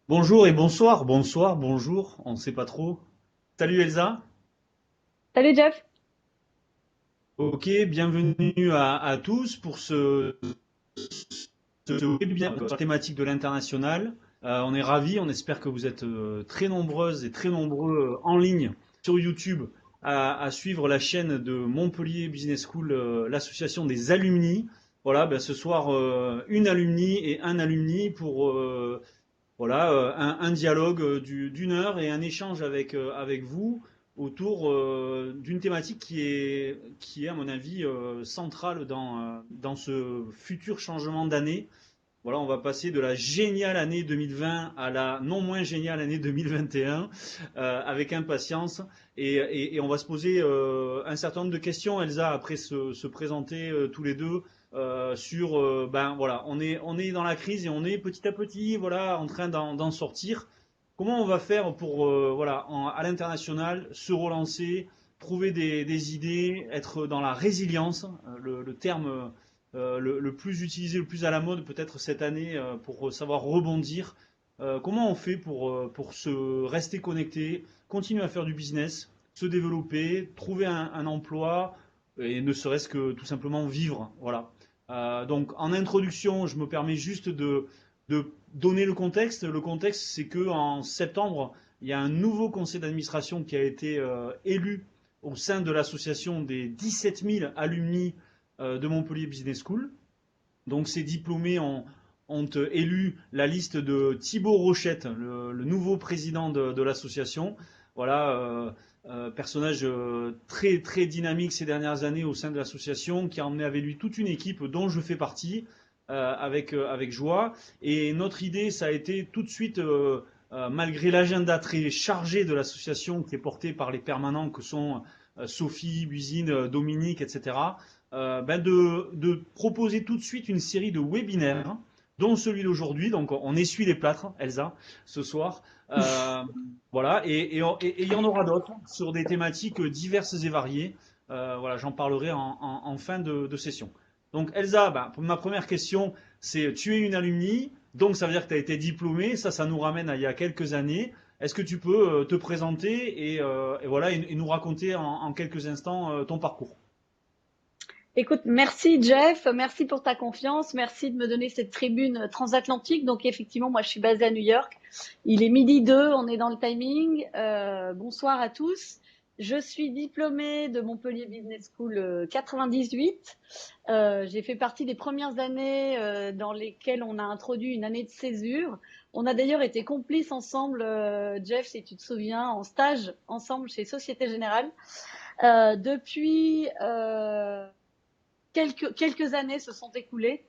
Bonjour et bonsoir, bonsoir, bonjour, on ne sait pas trop. Salut Elsa. Salut Jeff. Ok, bienvenue à tous pour ce webinaire sur la thématique de l'international. On est ravis, on espère que vous êtes très nombreuses et très nombreux en ligne sur YouTube à suivre la chaîne de Montpellier Business School, l'association des alumni. Voilà, ben, ce soir, une alumni et un alumni pour voilà, un dialogue d'une heure et un échange avec vous autour d'une thématique qui est, à mon avis, centrale dans ce futur changement d'année. Voilà, on va passer de la géniale année 2020 à la non moins géniale année 2021 avec impatience et on va se poser un certain nombre de questions, Elsa, après se présenter tous les deux sur ben voilà, on est dans la crise et on est petit à petit voilà en train d'en sortir. Comment on va faire pour voilà à l'international se relancer, trouver des idées, être dans la résilience, le terme le plus utilisé, le plus à la mode peut-être cette année pour savoir rebondir. Comment on fait pour se rester connecté, continuer à faire du business, se développer, trouver un emploi et ne serait-ce que tout simplement vivre. Voilà. Donc en introduction, je me permets juste de donner le contexte. Le contexte, c'est que en septembre, il y a un nouveau conseil d'administration qui a été élu au sein de l'association des 17 000 alumni de Montpellier Business School. Donc ces diplômés ont élu la liste de Thibaut Rochette, le nouveau président de l'association. Voilà, personnage très très dynamique ces dernières années au sein de l'association, qui a emmené avec lui toute une équipe dont je fais partie avec joie. Et notre idée, ça a été tout de suite, malgré l'agenda très chargé de l'association qui est porté par les permanents que sont Sophie, Buisine, Dominique, etc., ben de proposer tout de suite une série de webinaires, dont celui d'aujourd'hui. Donc, on essuie les plâtres, Elsa, ce soir. Euh, voilà, et il y en aura d'autres sur des thématiques diverses et variées. Voilà, j'en parlerai en fin de session. Donc, Elsa, ben, pour ma première question, c'est tu es une alumni, donc ça veut dire que tu as été diplômée. Ça nous ramène à il y a quelques années. Est-ce que tu peux te présenter et voilà, et nous raconter en quelques instants ton parcours? Écoute, merci Jeff, merci pour ta confiance, merci de me donner cette tribune transatlantique. Donc effectivement, moi je suis basée à New York. Il est midi 2, on est dans le timing. Bonsoir à tous. Je suis diplômée de Montpellier Business School 98. J'ai fait partie des premières années dans lesquelles on a introduit une année de césure. On a d'ailleurs été complices ensemble, Jeff, si tu te souviens, en stage ensemble chez Société Générale. Depuis quelques années se sont écoulées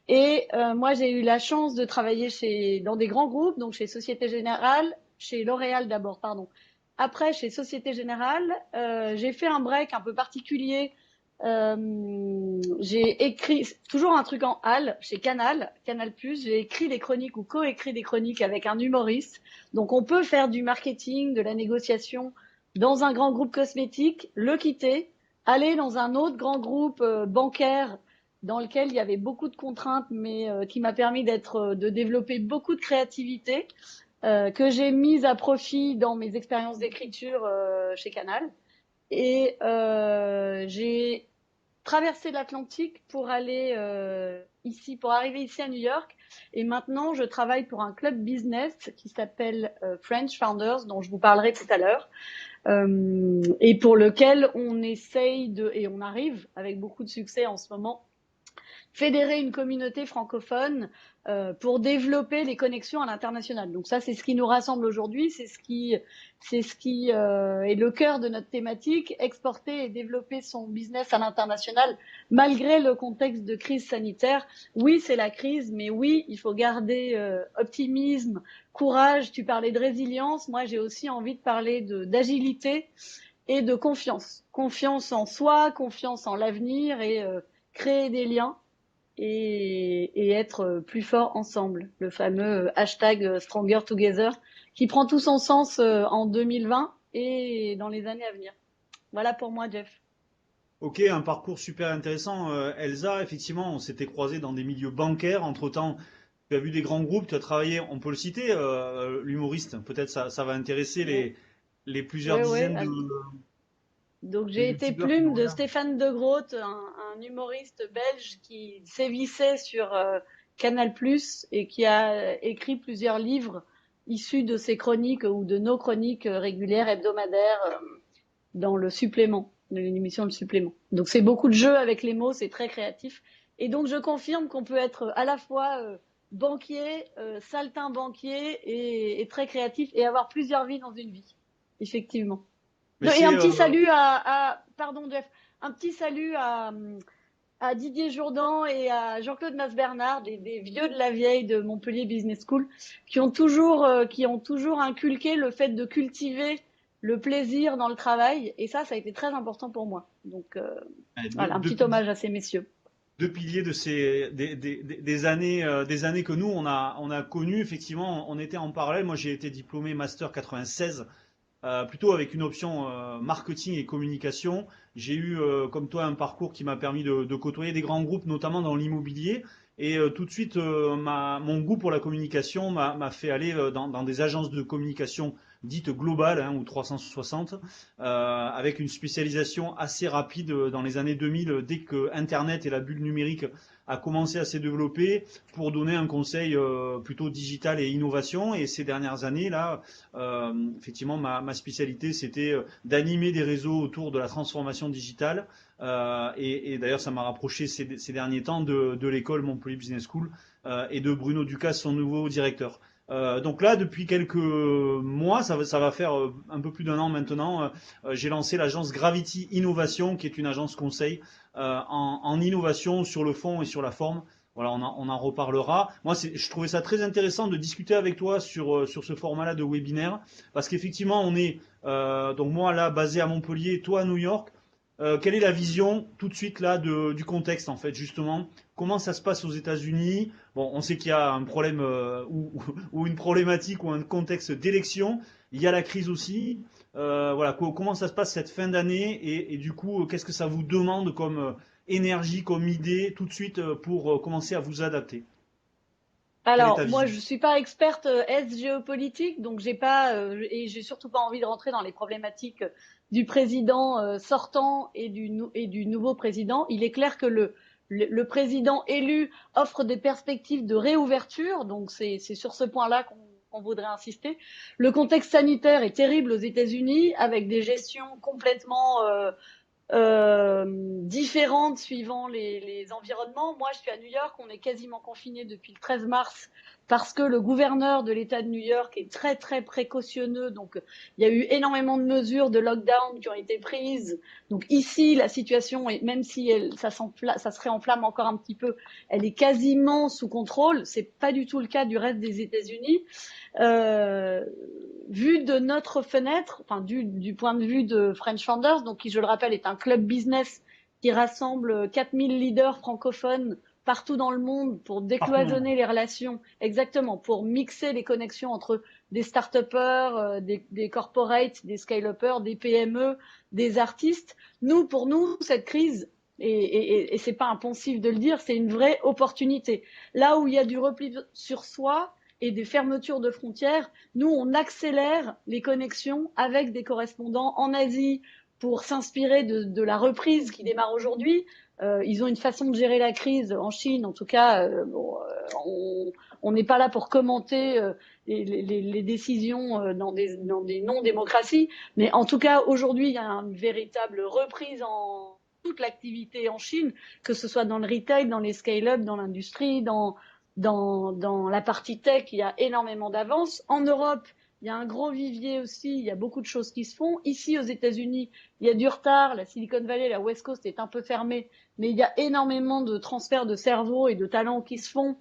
moi j'ai eu la chance de travailler dans des grands groupes, donc chez Société Générale, chez L'Oréal d'abord, pardon. Après chez Société Générale, j'ai fait un break un peu particulier. J'ai écrit toujours un truc en HAL chez Canal+. J'ai écrit des chroniques ou co-écrit des chroniques avec un humoriste. Donc on peut faire du marketing, de la négociation dans un grand groupe cosmétique, le quitter, aller dans un autre grand groupe bancaire dans lequel il y avait beaucoup de contraintes, mais qui m'a permis de développer beaucoup de créativité que j'ai mise à profit dans mes expériences d'écriture chez Canal. J'ai traversé l'Atlantique pour arriver ici à New York. Et maintenant, je travaille pour un club business qui s'appelle French Founders, dont je vous parlerai tout à l'heure, et pour lequel on essaye et on arrive avec beaucoup de succès en ce moment, fédérer une communauté francophone pour développer les connexions à l'international. Donc ça, c'est ce qui nous rassemble aujourd'hui, c'est ce qui est le cœur de notre thématique, exporter et développer son business à l'international malgré le contexte de crise sanitaire. Oui, c'est la crise, mais oui, il faut garder optimisme, courage. Tu parlais de résilience, moi j'ai aussi envie de parler d'agilité et de confiance. Confiance en soi, confiance en l'avenir et créer des liens et être plus forts ensemble. Le fameux hashtag Stronger Together qui prend tout son sens en 2020 et dans les années à venir. Voilà pour moi, Jeff. Ok, un parcours super intéressant, Elsa. Effectivement, on s'était croisés dans des milieux bancaires. Entre-temps, tu as vu des grands groupes, tu as travaillé, on peut le citer, l'humoriste, peut-être ça va intéresser Oui, les plusieurs oui, oui. dizaines Donc de j'ai été youtubeurs qui nous plume de regardent. Stéphane De Groot, un humoriste belge qui sévissait sur Canal+ et qui a écrit plusieurs livres issus de ses chroniques ou de nos chroniques régulières hebdomadaires dans le supplément, de l'émission Le Supplément. Donc c'est beaucoup de jeux avec les mots, c'est très créatif. Et donc je confirme qu'on peut être à la fois banquier, saltimbanquier et très créatif et avoir plusieurs vies dans une vie, effectivement. Mais Et un c'est petit salut pardon Jeff, un petit salut à Didier Jourdan et à Jean-Claude Masbernard, des vieux de la vieille de Montpellier Business School, qui ont toujours inculqué le fait de cultiver le plaisir dans le travail. Et ça a été très important pour moi. Donc voilà, un petit deux, hommage à ces messieurs. deux piliers de des années que nous on a connu. Effectivement, on était en parallèle. Moi, j'ai été diplômé master 96, plutôt avec une option marketing et communication. J'ai eu, comme toi, un parcours qui m'a permis de côtoyer des grands groupes, notamment dans l'immobilier. Et tout de suite, mon goût pour la communication m'a fait aller dans des agences de communication dites globales, hein, ou 360, avec une spécialisation assez rapide dans les années 2000, dès que Internet et la bulle numérique a commencé à se développer, pour donner un conseil plutôt digital et innovation. Et ces dernières années, là, effectivement, ma spécialité, c'était d'animer des réseaux autour de la transformation digitale. Et d'ailleurs, ça m'a rapproché ces derniers temps de l'école Montpellier Business School et de Bruno Ducas, son nouveau directeur. Donc là, depuis quelques mois, ça va faire un peu plus d'un an maintenant, j'ai lancé l'agence Gravity Innovation, qui est une agence conseil en innovation sur le fond et sur la forme. Voilà, on en reparlera. Moi, je trouvais ça très intéressant de discuter avec toi sur ce format-là de webinaire, parce qu'effectivement, on est, donc moi là, basé à Montpellier, toi à New York. Quelle est la vision tout de suite là du contexte, en fait, justement? Comment ça se passe aux États-Unis? Bon, on sait qu'il y a un problème ou une problématique ou un contexte d'élection. Il y a la crise aussi. Voilà, comment ça se passe cette fin d'année, et du coup, qu'est-ce que ça vous demande comme énergie, comme idée tout de suite pour commencer à vous adapter? Quelle est ta Alors, moi, vision? je suis pas experte géopolitique, donc j'ai pas et j'ai surtout pas envie de rentrer dans les problématiques du président sortant et du nouveau président. Il est clair que le président élu offre des perspectives de réouverture, donc c'est sur ce point-là qu'on voudrait insister. Le contexte sanitaire est terrible aux États-Unis, avec des gestions complètement différentes suivant les environnements. Moi, je suis à New York, on est quasiment confiné depuis le 13 mars parce que le gouverneur de l'État de New York est très très précautionneux. Donc, il y a eu énormément de mesures de lockdown qui ont été prises. Donc ici, la situation, est, même si ça se réenflamme encore un petit peu, elle est quasiment sous contrôle. C'est pas du tout le cas du reste des États-Unis. Euh, Vu de notre fenêtre, enfin du point de vue de French Founders, donc qui, je le rappelle, est un club business qui rassemble 4000 leaders francophones partout dans le monde pour Partout dans le monde. décloisonner les relations, exactement, pour mixer les connexions entre des start-upers, des corporates, des scale-uppers, des PME, des artistes. Pour nous, cette crise, et c'est pas un poncif de le dire, c'est une vraie opportunité. Là où il y a du repli sur soi et des fermetures de frontières, nous, on accélère les connexions avec des correspondants en Asie pour s'inspirer de la reprise qui démarre aujourd'hui. Ils ont une façon de gérer la crise en Chine, en tout cas, on n'est pas là pour commenter les décisions dans des non-démocraties, mais en tout cas, aujourd'hui, il y a une véritable reprise en toute l'activité en Chine, que ce soit dans le retail, dans les scale-up, dans l'industrie, dans la partie tech, il y a énormément d'avances. En Europe, il y a un gros vivier aussi, il y a beaucoup de choses qui se font. Ici, aux États-Unis, il y a du retard. La Silicon Valley, la West Coast est un peu fermée, mais il y a énormément de transferts de cerveau et de talents qui se font,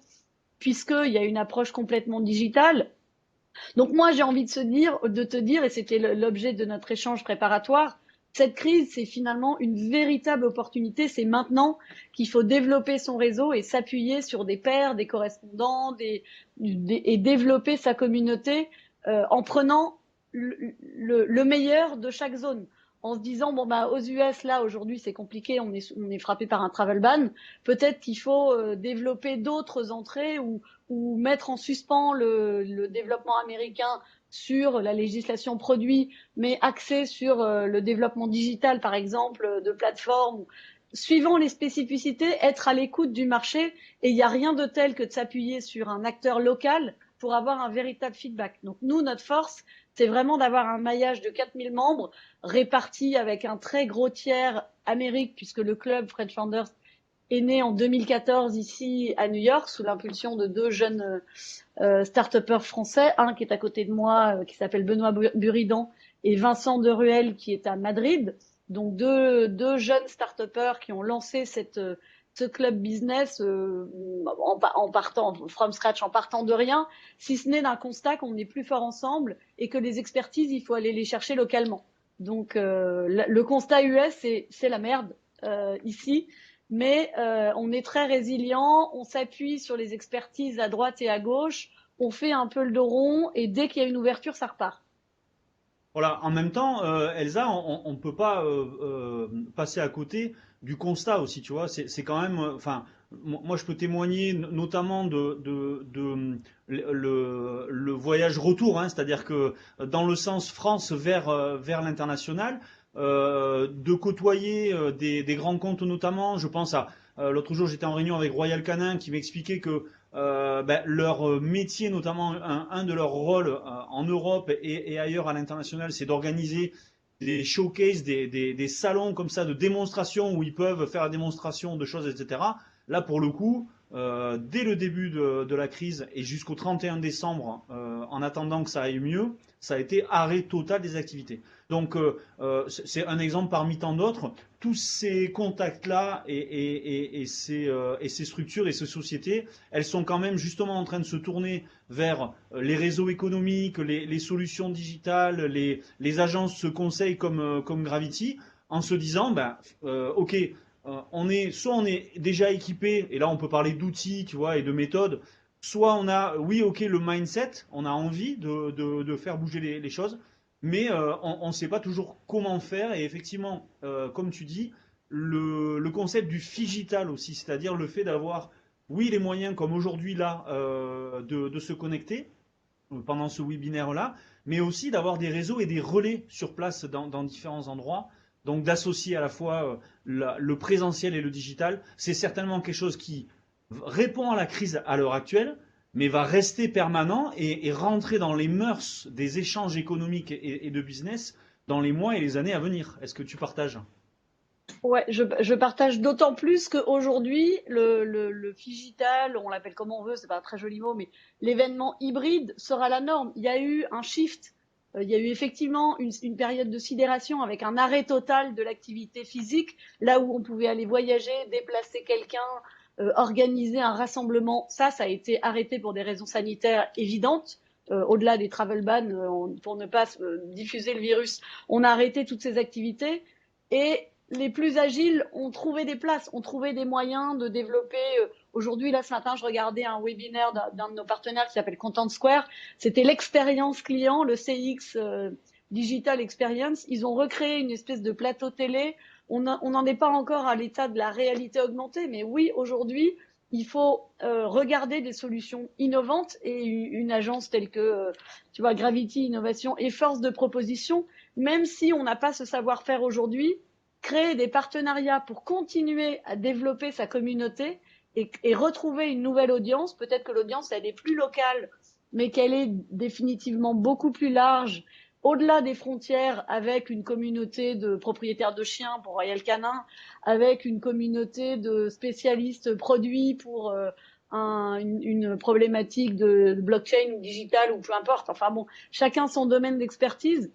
puisqu'il y a une approche complètement digitale. Donc moi, j'ai envie de te dire, et c'était l'objet de notre échange préparatoire, cette crise, c'est finalement une véritable opportunité. C'est maintenant qu'il faut développer son réseau et s'appuyer sur des pairs, des correspondants, et développer sa communauté en prenant le meilleur de chaque zone. en se disant bon bah aux US là aujourd'hui c'est compliqué, on est frappé par un travel ban, peut-être qu'il faut développer d'autres entrées ou mettre en suspens le développement américain sur la législation produit, mais axé sur le développement digital par exemple de plateformes. Suivant les spécificités, être à l'écoute du marché, et il n'y a rien de tel que de s'appuyer sur un acteur local pour avoir un véritable feedback. Donc nous, notre force, c'est vraiment d'avoir un maillage de 4000 membres répartis avec un très gros tiers Amérique, puisque le club French Founders est né en 2014 ici à New York sous l'impulsion de deux jeunes start-upers français, un qui est à côté de moi qui s'appelle Benoît Buridan et Vincent Deruel qui est à Madrid. Donc deux jeunes start-upers qui ont lancé ce club business en partant from scratch, en partant de rien, si ce n'est d'un constat qu'on est plus fort ensemble et que les expertises, il faut aller les chercher localement. Donc le constat US, c'est la merde ici, mais on est très résilient, on s'appuie sur les expertises à droite et à gauche, on fait un peu le dos rond et dès qu'il y a une ouverture, ça repart. Voilà, en même temps, Elsa, on ne peut pas passer à côté du constat aussi, tu vois. C'est quand même, enfin, moi je peux témoigner notamment de le voyage retour, hein, c'est-à-dire que dans le sens France vers l'international, de côtoyer des grands comptes notamment. Je pense à l'autre jour, j'étais en réunion avec Royal Canin qui m'expliquait que ben, leur métier, notamment un de leurs rôles en Europe et ailleurs à l'international, c'est d'organiser des showcases, des salons comme ça de démonstration où ils peuvent faire la démonstration de choses, etc. Là, pour le coup, dès le début de la crise et jusqu'au 31 décembre, en attendant que ça aille mieux, ça a été arrêt total des activités. Donc, c'est un exemple parmi tant d'autres. Tous ces contacts-là et ces structures et ces sociétés, elles sont quand même justement en train de se tourner vers les réseaux économiques, les solutions digitales, les agences conseils comme Gravity, en se disant, ben, ok, soit on est déjà équipé, et là on peut parler d'outils, tu vois, et de méthodes, soit on a, oui, ok, le mindset, on a envie de faire bouger les choses, mais on ne sait pas toujours comment faire. Et effectivement, comme tu dis, le concept du figital aussi, c'est-à-dire le fait d'avoir, oui, les moyens comme aujourd'hui là, de se connecter pendant ce webinaire-là, mais aussi d'avoir des réseaux et des relais sur place dans différents endroits. Donc d'associer à la fois le présentiel et le digital, c'est certainement quelque chose qui répond à la crise à l'heure actuelle, mais va rester permanent et rentrer dans les mœurs des échanges économiques et de business dans les mois et les années à venir. Est-ce que tu partages? Ouais, je partage d'autant plus qu'aujourd'hui, le figital, on l'appelle comme on veut, c'est pas un très joli mot, mais l'événement hybride sera la norme. Il y a eu un shift. Il y a eu effectivement une période de sidération avec un arrêt total de l'activité physique, là où on pouvait aller voyager, déplacer quelqu'un, organiser un rassemblement. Ça a été arrêté pour des raisons sanitaires évidentes. Au-delà des travel bans, pour ne pas diffuser le virus, on a arrêté toutes ces activités. Et les plus agiles ont trouvé des places, ont trouvé des moyens de développer. Aujourd'hui, là, ce matin, je regardais un webinaire d'un de nos partenaires qui s'appelle Content Square. C'était l'expérience client, le CX Digital Experience. Ils ont recréé une espèce de plateau télé. On n'en est pas encore à l'état de la réalité augmentée, mais oui, aujourd'hui, il faut regarder des solutions innovantes et une agence telle que, tu vois, Gravity Innovation est force de proposition, même si on n'a pas ce savoir-faire aujourd'hui, créer des partenariats pour continuer à développer sa communauté et retrouver une nouvelle audience. Peut-être que l'audience, elle est plus locale, mais qu'elle est définitivement beaucoup plus large, au-delà des frontières, avec une communauté de propriétaires de chiens pour Royal Canin, avec une communauté de spécialistes produits pour une problématique de blockchain ou digital ou peu importe. Enfin bon, chacun son domaine d'expertise.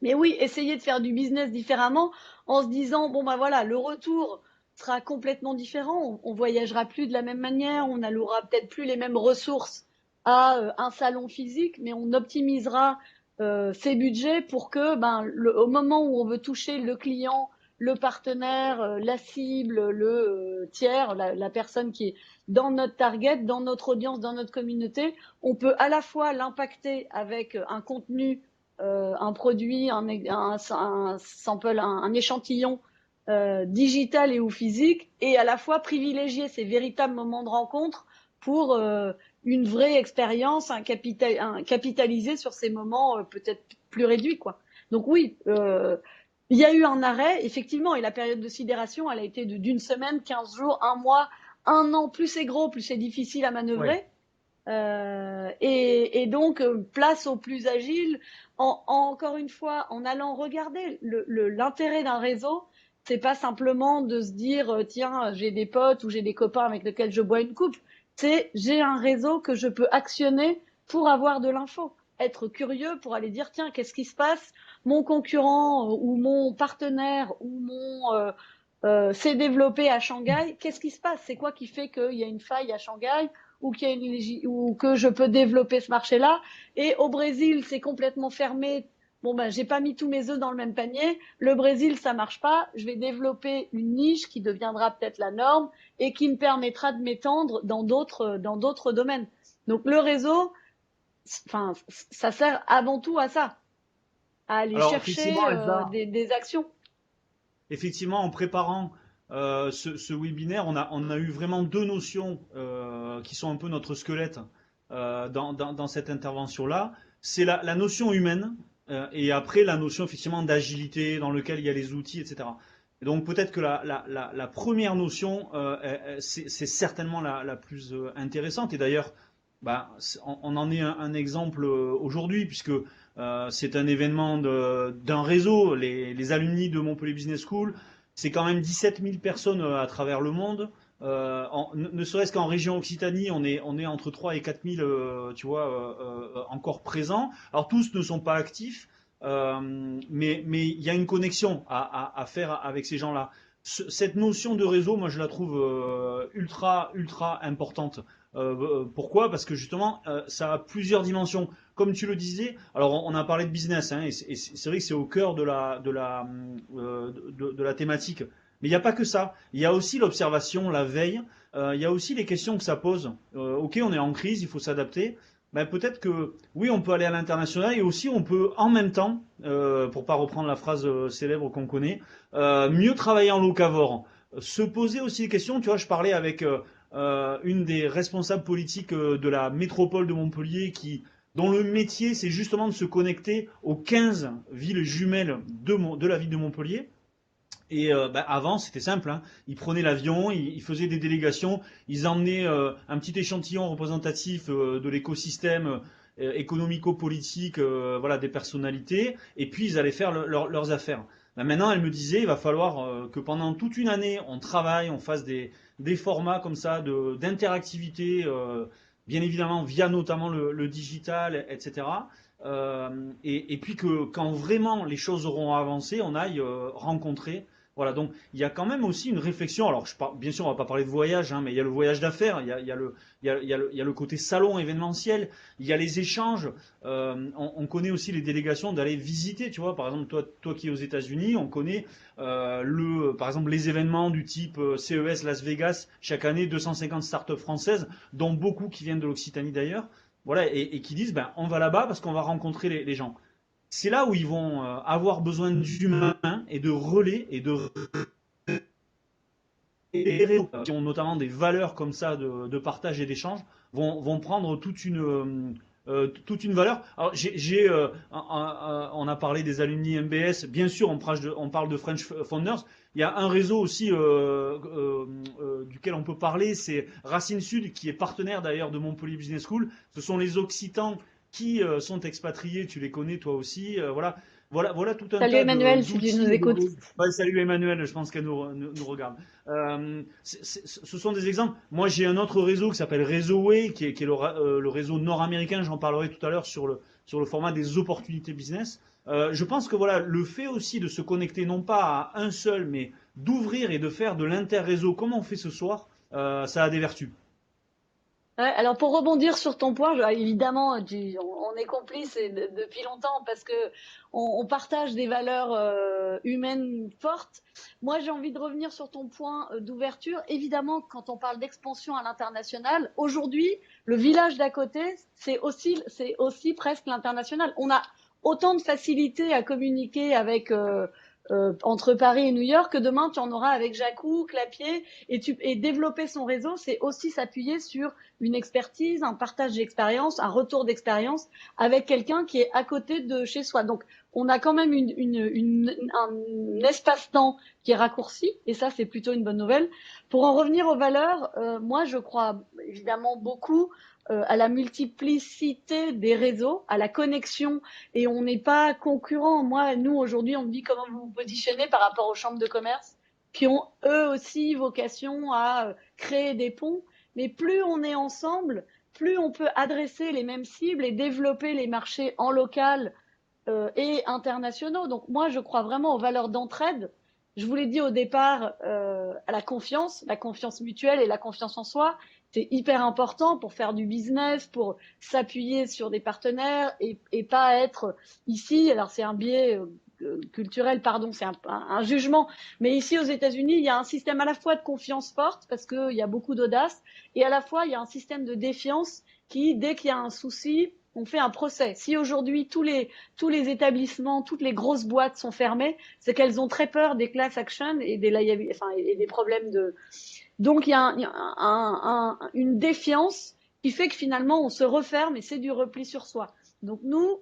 Mais oui, essayer de faire du business différemment en se disant, bon ben voilà, le retour sera complètement différent, on voyagera plus de la même manière, on n'allouera peut-être plus les mêmes ressources à un salon physique, mais on optimisera ses budgets pour que au moment où on veut toucher le client, le partenaire, la cible, le tiers, la personne qui est dans notre target, dans notre audience, dans notre communauté, on peut à la fois l'impacter avec un contenu un produit, un sample, un échantillon digital et ou physique, et à la fois privilégier ces véritables moments de rencontre pour une vraie expérience, capitaliser sur ces moments peut-être plus réduits, quoi. Donc oui, il y a eu un arrêt, effectivement, et la période de sidération, elle a été d'une semaine, 15 jours, un mois, un an. Plus c'est gros, plus c'est difficile à Ouais. manœuvrer. Et donc, place aux plus agiles. Encore une fois, en allant regarder l'intérêt d'un réseau, c'est pas simplement de se dire, tiens, j'ai des potes ou j'ai des copains avec lesquels je bois une coupe. C'est, j'ai un réseau que je peux actionner pour avoir de l'info. Être curieux pour aller dire, tiens, qu'est-ce qui se passe? Mon concurrent ou mon partenaire ou s'est développé à Shanghai. Qu'est-ce qui se passe? C'est quoi qui fait qu'il y a une faille à Shanghai? Ou, ou que je peux développer ce marché-là. Et au Brésil, c'est complètement fermé. Bon, ben, j'ai pas mis tous mes œufs dans le même panier. Le Brésil, ça marche pas. Je vais développer une niche qui deviendra peut-être la norme et qui me permettra de m'étendre dans d'autres domaines. Donc, le réseau, enfin, ça sert avant tout à ça, à aller Alors, effectivement, chercher Elsa, des actions. effectivement, en préparant ce webinaire, on a eu vraiment deux notions qui sont un peu notre squelette dans cette intervention-là. C'est la notion humaine et après la notion effectivement d'agilité dans lequel il y a les outils, etc. Et donc peut-être que la première notion, c'est certainement la plus intéressante. Et d'ailleurs, bah, on en est un exemple aujourd'hui, puisque c'est un événement d'un réseau, les alumni de Montpellier Business School. C'est quand même 17 000 personnes à travers le monde. Ne serait-ce qu'en région Occitanie, on est entre 3 et 4 000, tu vois, encore présents. Alors tous ne sont pas actifs, mais il y a une connexion à faire avec ces gens-là. Cette notion de réseau, moi je la trouve ultra importante. Pourquoi? Parce que justement, ça a plusieurs dimensions. Comme tu le disais, alors on a parlé de business, hein, et c'est vrai que c'est au cœur de la thématique. Mais il n'y a pas que ça. Il y a aussi l'observation, la veille. Il y a aussi les questions que ça pose. Ok, on est en crise, il faut s'adapter. Ben, peut-être que oui, on peut aller à l'international et aussi on peut en même temps, pour pas reprendre la phrase célèbre qu'on connaît, mieux travailler en locavore. Se poser aussi des questions. Tu vois, je parlais avec une des responsables politiques de la métropole de Montpellier dont le métier c'est justement de se connecter aux 15 villes jumelles de la ville de Montpellier. Et bah, avant, c'était simple, hein. Ils prenaient l'avion, ils faisaient des délégations, ils emmenaient un petit échantillon représentatif de l'écosystème économico-politique, voilà, des personnalités, et puis ils allaient faire leurs affaires. Bah, maintenant, elle me disait, il va falloir que pendant toute une année, on travaille, on fasse des formats comme ça d'interactivité, bien évidemment via notamment le digital, etc. Et puis que quand vraiment les choses auront avancé, on aille rencontrer. Voilà, donc il y a quand même aussi une réflexion. Alors, bien sûr, on va pas parler de voyage, hein, mais il y a le voyage d'affaires, il y a le côté salon événementiel, il y a les échanges. On connaît aussi les délégations d'aller visiter, tu vois. Par exemple, toi qui es aux États-Unis, on connaît par exemple, les événements du type CES Las Vegas, chaque année 250 startups françaises, dont beaucoup qui viennent de l'Occitanie d'ailleurs. Voilà, et qui disent, ben, on va là-bas parce qu'on va rencontrer les gens. C'est là où ils vont avoir besoin d'humains et de relais et de réseaux qui ont notamment des valeurs comme ça de partage et d'échange vont prendre toute une valeur. Alors, on a parlé des alumni MBS, bien sûr, on parle de French Founders. Il y a un réseau aussi duquel on peut parler, c'est Racine Sud, qui est partenaire d'ailleurs de Montpellier Business School. Ce sont les Occitans qui sont expatriés, tu les connais toi aussi. Voilà tout un Salut tas Emmanuel, si tu d'outils nous et de. écoutes. Ouais, salut Emmanuel, je pense qu'elle nous regarde. Ce sont des exemples. Moi, j'ai un autre réseau qui s'appelle Réseauway, qui est le réseau nord-américain. J'en parlerai tout à l'heure sur le format des opportunités business. Je pense que voilà, le fait aussi de se connecter non pas à un seul, mais d'ouvrir et de faire de l'inter-réseau comme on fait ce soir, ça a des vertus. Ouais, alors pour rebondir sur ton point, évidemment, on est complices depuis longtemps parce que on partage des valeurs humaines fortes. Moi, j'ai envie de revenir sur ton point d'ouverture. Évidemment, quand on parle d'expansion à l'international, aujourd'hui, le village d'à côté, c'est aussi presque l'international. autant de facilité à communiquer avec entre Paris et New York que demain tu en auras avec Jacou, Clapier, et développer son réseau, c'est aussi s'appuyer sur une expertise, un partage d'expérience, un retour d'expérience avec quelqu'un qui est à côté de chez soi. Donc on a quand même un espace-temps qui est raccourci, et ça c'est plutôt une bonne nouvelle. Pour en revenir aux valeurs, moi je crois évidemment beaucoup à la multiplicité des réseaux, à la connexion, et on n'est pas concurrents. Nous aujourd'hui, on me dit comment vous vous positionnez par rapport aux chambres de commerce qui ont eux aussi vocation à créer des ponts. Mais plus on est ensemble, plus on peut adresser les mêmes cibles et développer les marchés en local et internationaux. Donc moi, je crois vraiment aux valeurs d'entraide. Je vous l'ai dit au départ, à la confiance mutuelle et la confiance en soi. C'est hyper important pour faire du business, pour s'appuyer sur des partenaires et pas être ici. Alors c'est un biais culturel, pardon, c'est un jugement. Mais ici aux États-Unis, il y a un système à la fois de confiance forte parce qu'il y a beaucoup d'audace et à la fois il y a un système de défiance qui, dès qu'il y a un souci, on fait un procès. Si aujourd'hui tous les établissements, toutes les grosses boîtes sont fermées, c'est qu'elles ont très peur des class action et des problèmes de. Donc il y a une défiance qui fait que finalement on se referme et c'est du repli sur soi. Donc nous,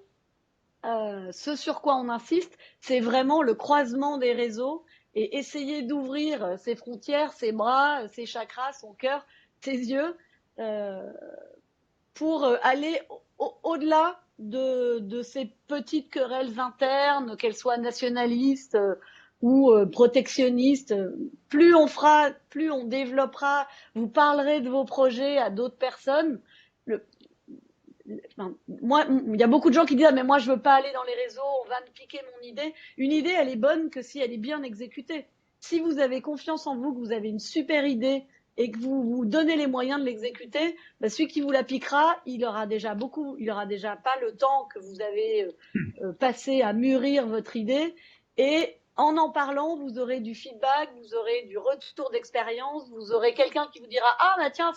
ce sur quoi on insiste, c'est vraiment le croisement des réseaux et essayer d'ouvrir ses frontières, ses bras, ses chakras, son cœur, ses yeux. Pour aller au-delà de ces petites querelles internes, qu'elles soient nationalistes ou protectionnistes. Plus on fera, plus on développera, vous parlerez de vos projets à d'autres personnes. Moi, il y a beaucoup de gens qui disent ah, mais moi je veux pas aller dans les réseaux, on va me piquer mon idée. Une idée, elle est bonne que si elle est bien exécutée. Si vous avez confiance en vous, que vous avez une super idée et que vous vous donnez les moyens de l'exécuter, bah, celui qui vous la piquera, il aura déjà pas le temps que vous avez passé à mûrir votre idée. Et en parlant, vous aurez du feedback, vous aurez du retour d'expérience, vous aurez quelqu'un qui vous dira ah bah tiens,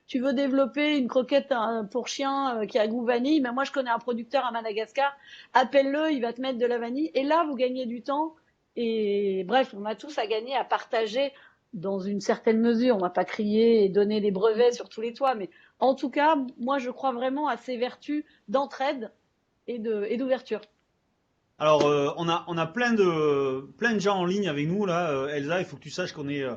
tu veux développer une croquette pour chien qui a goût vanille, mais moi je connais un producteur à Madagascar, appelle-le, il va te mettre de la vanille. Et là, vous gagnez du temps. Et bref, on a tous à gagner à partager dans une certaine mesure. On va pas crier et donner des brevets sur tous les toits, mais en tout cas, moi je crois vraiment à ces vertus d'entraide et d'ouverture. Alors, on a plein de gens en ligne avec nous là. Elsa, il faut que tu saches qu'on est, je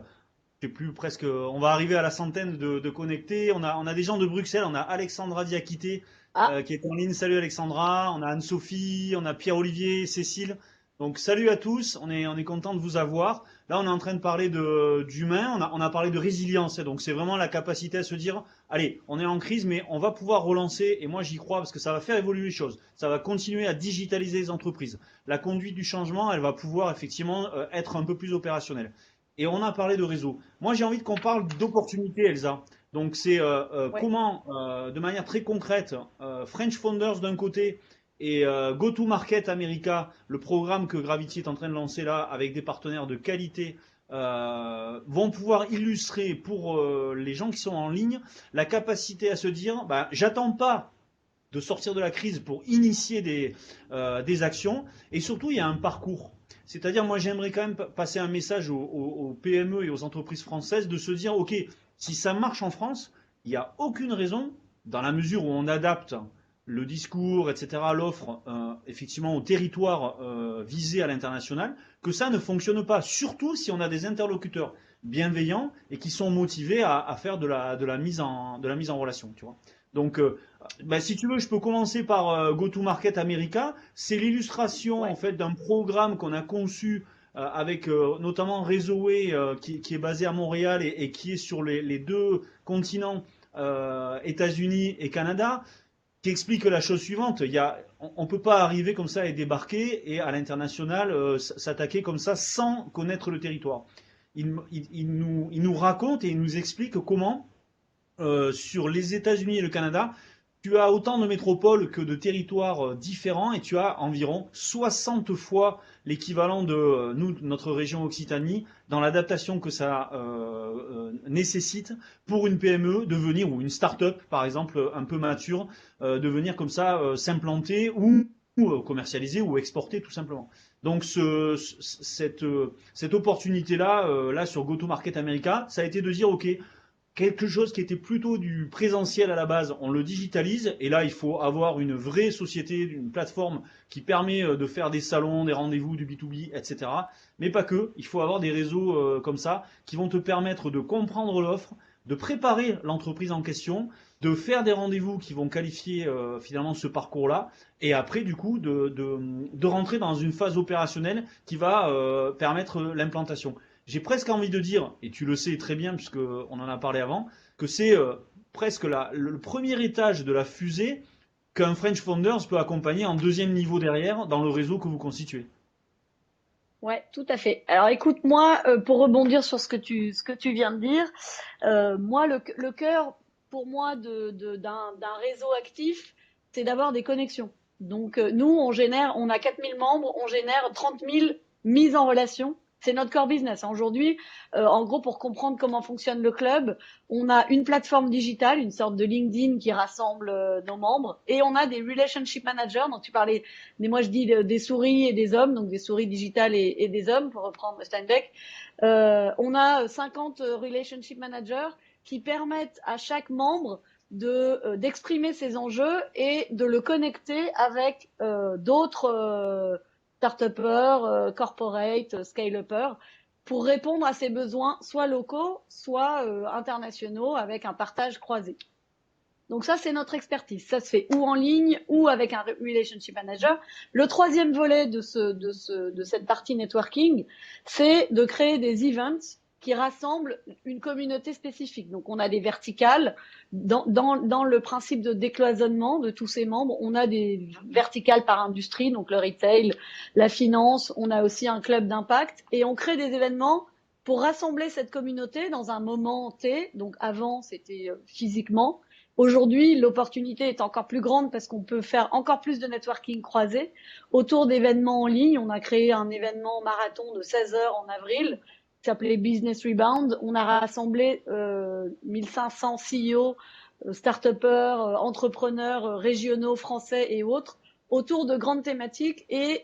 sais plus, presque, on va arriver à la centaine de connectés. On a des gens de Bruxelles, on a Alexandra Diakité Ah, qui est en ligne. Salut Alexandra, on a Anne-Sophie, on a Pierre-Olivier, Cécile. Donc salut à tous, on est content de vous avoir. Là, on est en train de parler d'humain, on a parlé de résilience. Donc c'est vraiment la capacité à se dire, allez, on est en crise, mais on va pouvoir relancer. Et moi, j'y crois parce que ça va faire évoluer les choses. Ça va continuer à digitaliser les entreprises. La conduite du changement, elle va pouvoir effectivement être un peu plus opérationnelle. Et on a parlé de réseau. Moi, j'ai envie qu'on parle d'opportunités, Elsa. Donc, c'est ouais. comment, de manière très concrète, French Founders d'un côté et Go-to-Market America, le programme que Gravity est en train de lancer là, avec des partenaires de qualité, vont pouvoir illustrer pour les gens qui sont en ligne la capacité à se dire, bah, j'attends pas de sortir de la crise pour initier des actions. Et surtout, il y a un parcours. C'est-à-dire, moi, j'aimerais quand même passer un message aux PME et aux entreprises françaises de se dire, OK, si ça marche en France, il n'y a aucune raison, dans la mesure où on adapte le discours, etc., l'offre, effectivement, au territoire visé à l'international, que ça ne fonctionne pas. Surtout si on a des interlocuteurs bienveillants et qui sont motivés à faire de la mise en relation. Tu vois. Donc, bah, si tu veux, je peux commencer par Go-to-Market America. C'est l'illustration en Ouais. fait d'un programme qu'on a conçu avec notamment Réseaué qui est basé à Montréal et qui est sur les deux continents, États-Unis et Canada, qui explique la chose suivante. On ne peut pas arriver comme ça et débarquer et à l'international s'attaquer comme ça sans connaître le territoire. Il nous raconte et il nous explique comment sur les États-Unis et le Canada, tu as autant de métropoles que de territoires différents et tu as environ 60 fois l'équivalent de notre région Occitanie dans l'adaptation que ça nécessite pour une PME de venir, ou une start-up par exemple un peu mature, de venir comme ça s'implanter ou ou commercialiser ou exporter tout simplement. Donc cette opportunité-là, là sur Go-to-Market America, ça a été de dire, OK, quelque chose qui était plutôt du présentiel à la base, on le digitalise. Et là, il faut avoir une vraie société, une plateforme qui permet de faire des salons, des rendez-vous, du B2B, etc. Mais pas que. Il faut avoir des réseaux comme ça qui vont te permettre de comprendre l'offre, de préparer l'entreprise en question, de faire des rendez-vous qui vont qualifier finalement ce parcours-là, et après, du coup, de rentrer dans une phase opérationnelle qui va permettre l'implantation. J'ai presque envie de dire, et tu le sais très bien puisqu'on en a parlé avant, que c'est presque le premier étage de la fusée qu'un French Founders peut accompagner en deuxième niveau derrière dans le réseau que vous constituez. Ouais, tout à fait. Alors écoute, moi, pour rebondir sur ce que tu viens de dire, moi, le cœur, pour moi, d'un réseau actif, c'est d'avoir des connexions. Donc, nous, on a 4000 membres, on génère 30 000 mises en relation. C'est notre core business. Aujourd'hui, en gros, pour comprendre comment fonctionne le club, on a une plateforme digitale, une sorte de LinkedIn qui rassemble nos membres, et on a des relationship managers dont tu parlais. Mais moi, je dis des souris et des hommes, donc des souris digitales et des hommes, pour reprendre Steinbeck. On a 50 relationship managers qui permettent à chaque membre d'exprimer ses enjeux et de le connecter avec d'autres start-upers, corporate, scale-upers, pour répondre à ses besoins soit locaux, soit internationaux, avec un partage croisé. Donc ça, c'est notre expertise. Ça se fait ou en ligne ou avec un relationship manager. Le troisième volet de cette partie networking, c'est de créer des events qui rassemblent une communauté spécifique. Donc on a des verticales. Dans le principe de décloisonnement de tous ces membres, on a des verticales par industrie, donc le retail, la finance. On a aussi un club d'impact et on crée des événements pour rassembler cette communauté dans un moment T. Donc avant, c'était physiquement. Aujourd'hui, l'opportunité est encore plus grande parce qu'on peut faire encore plus de networking croisé autour d'événements en ligne. On a créé un événement marathon de 16 heures en avril qui s'appelait Business Rebound. On a rassemblé 1500 CEO, start-upers, entrepreneurs régionaux, français et autres autour de grandes thématiques et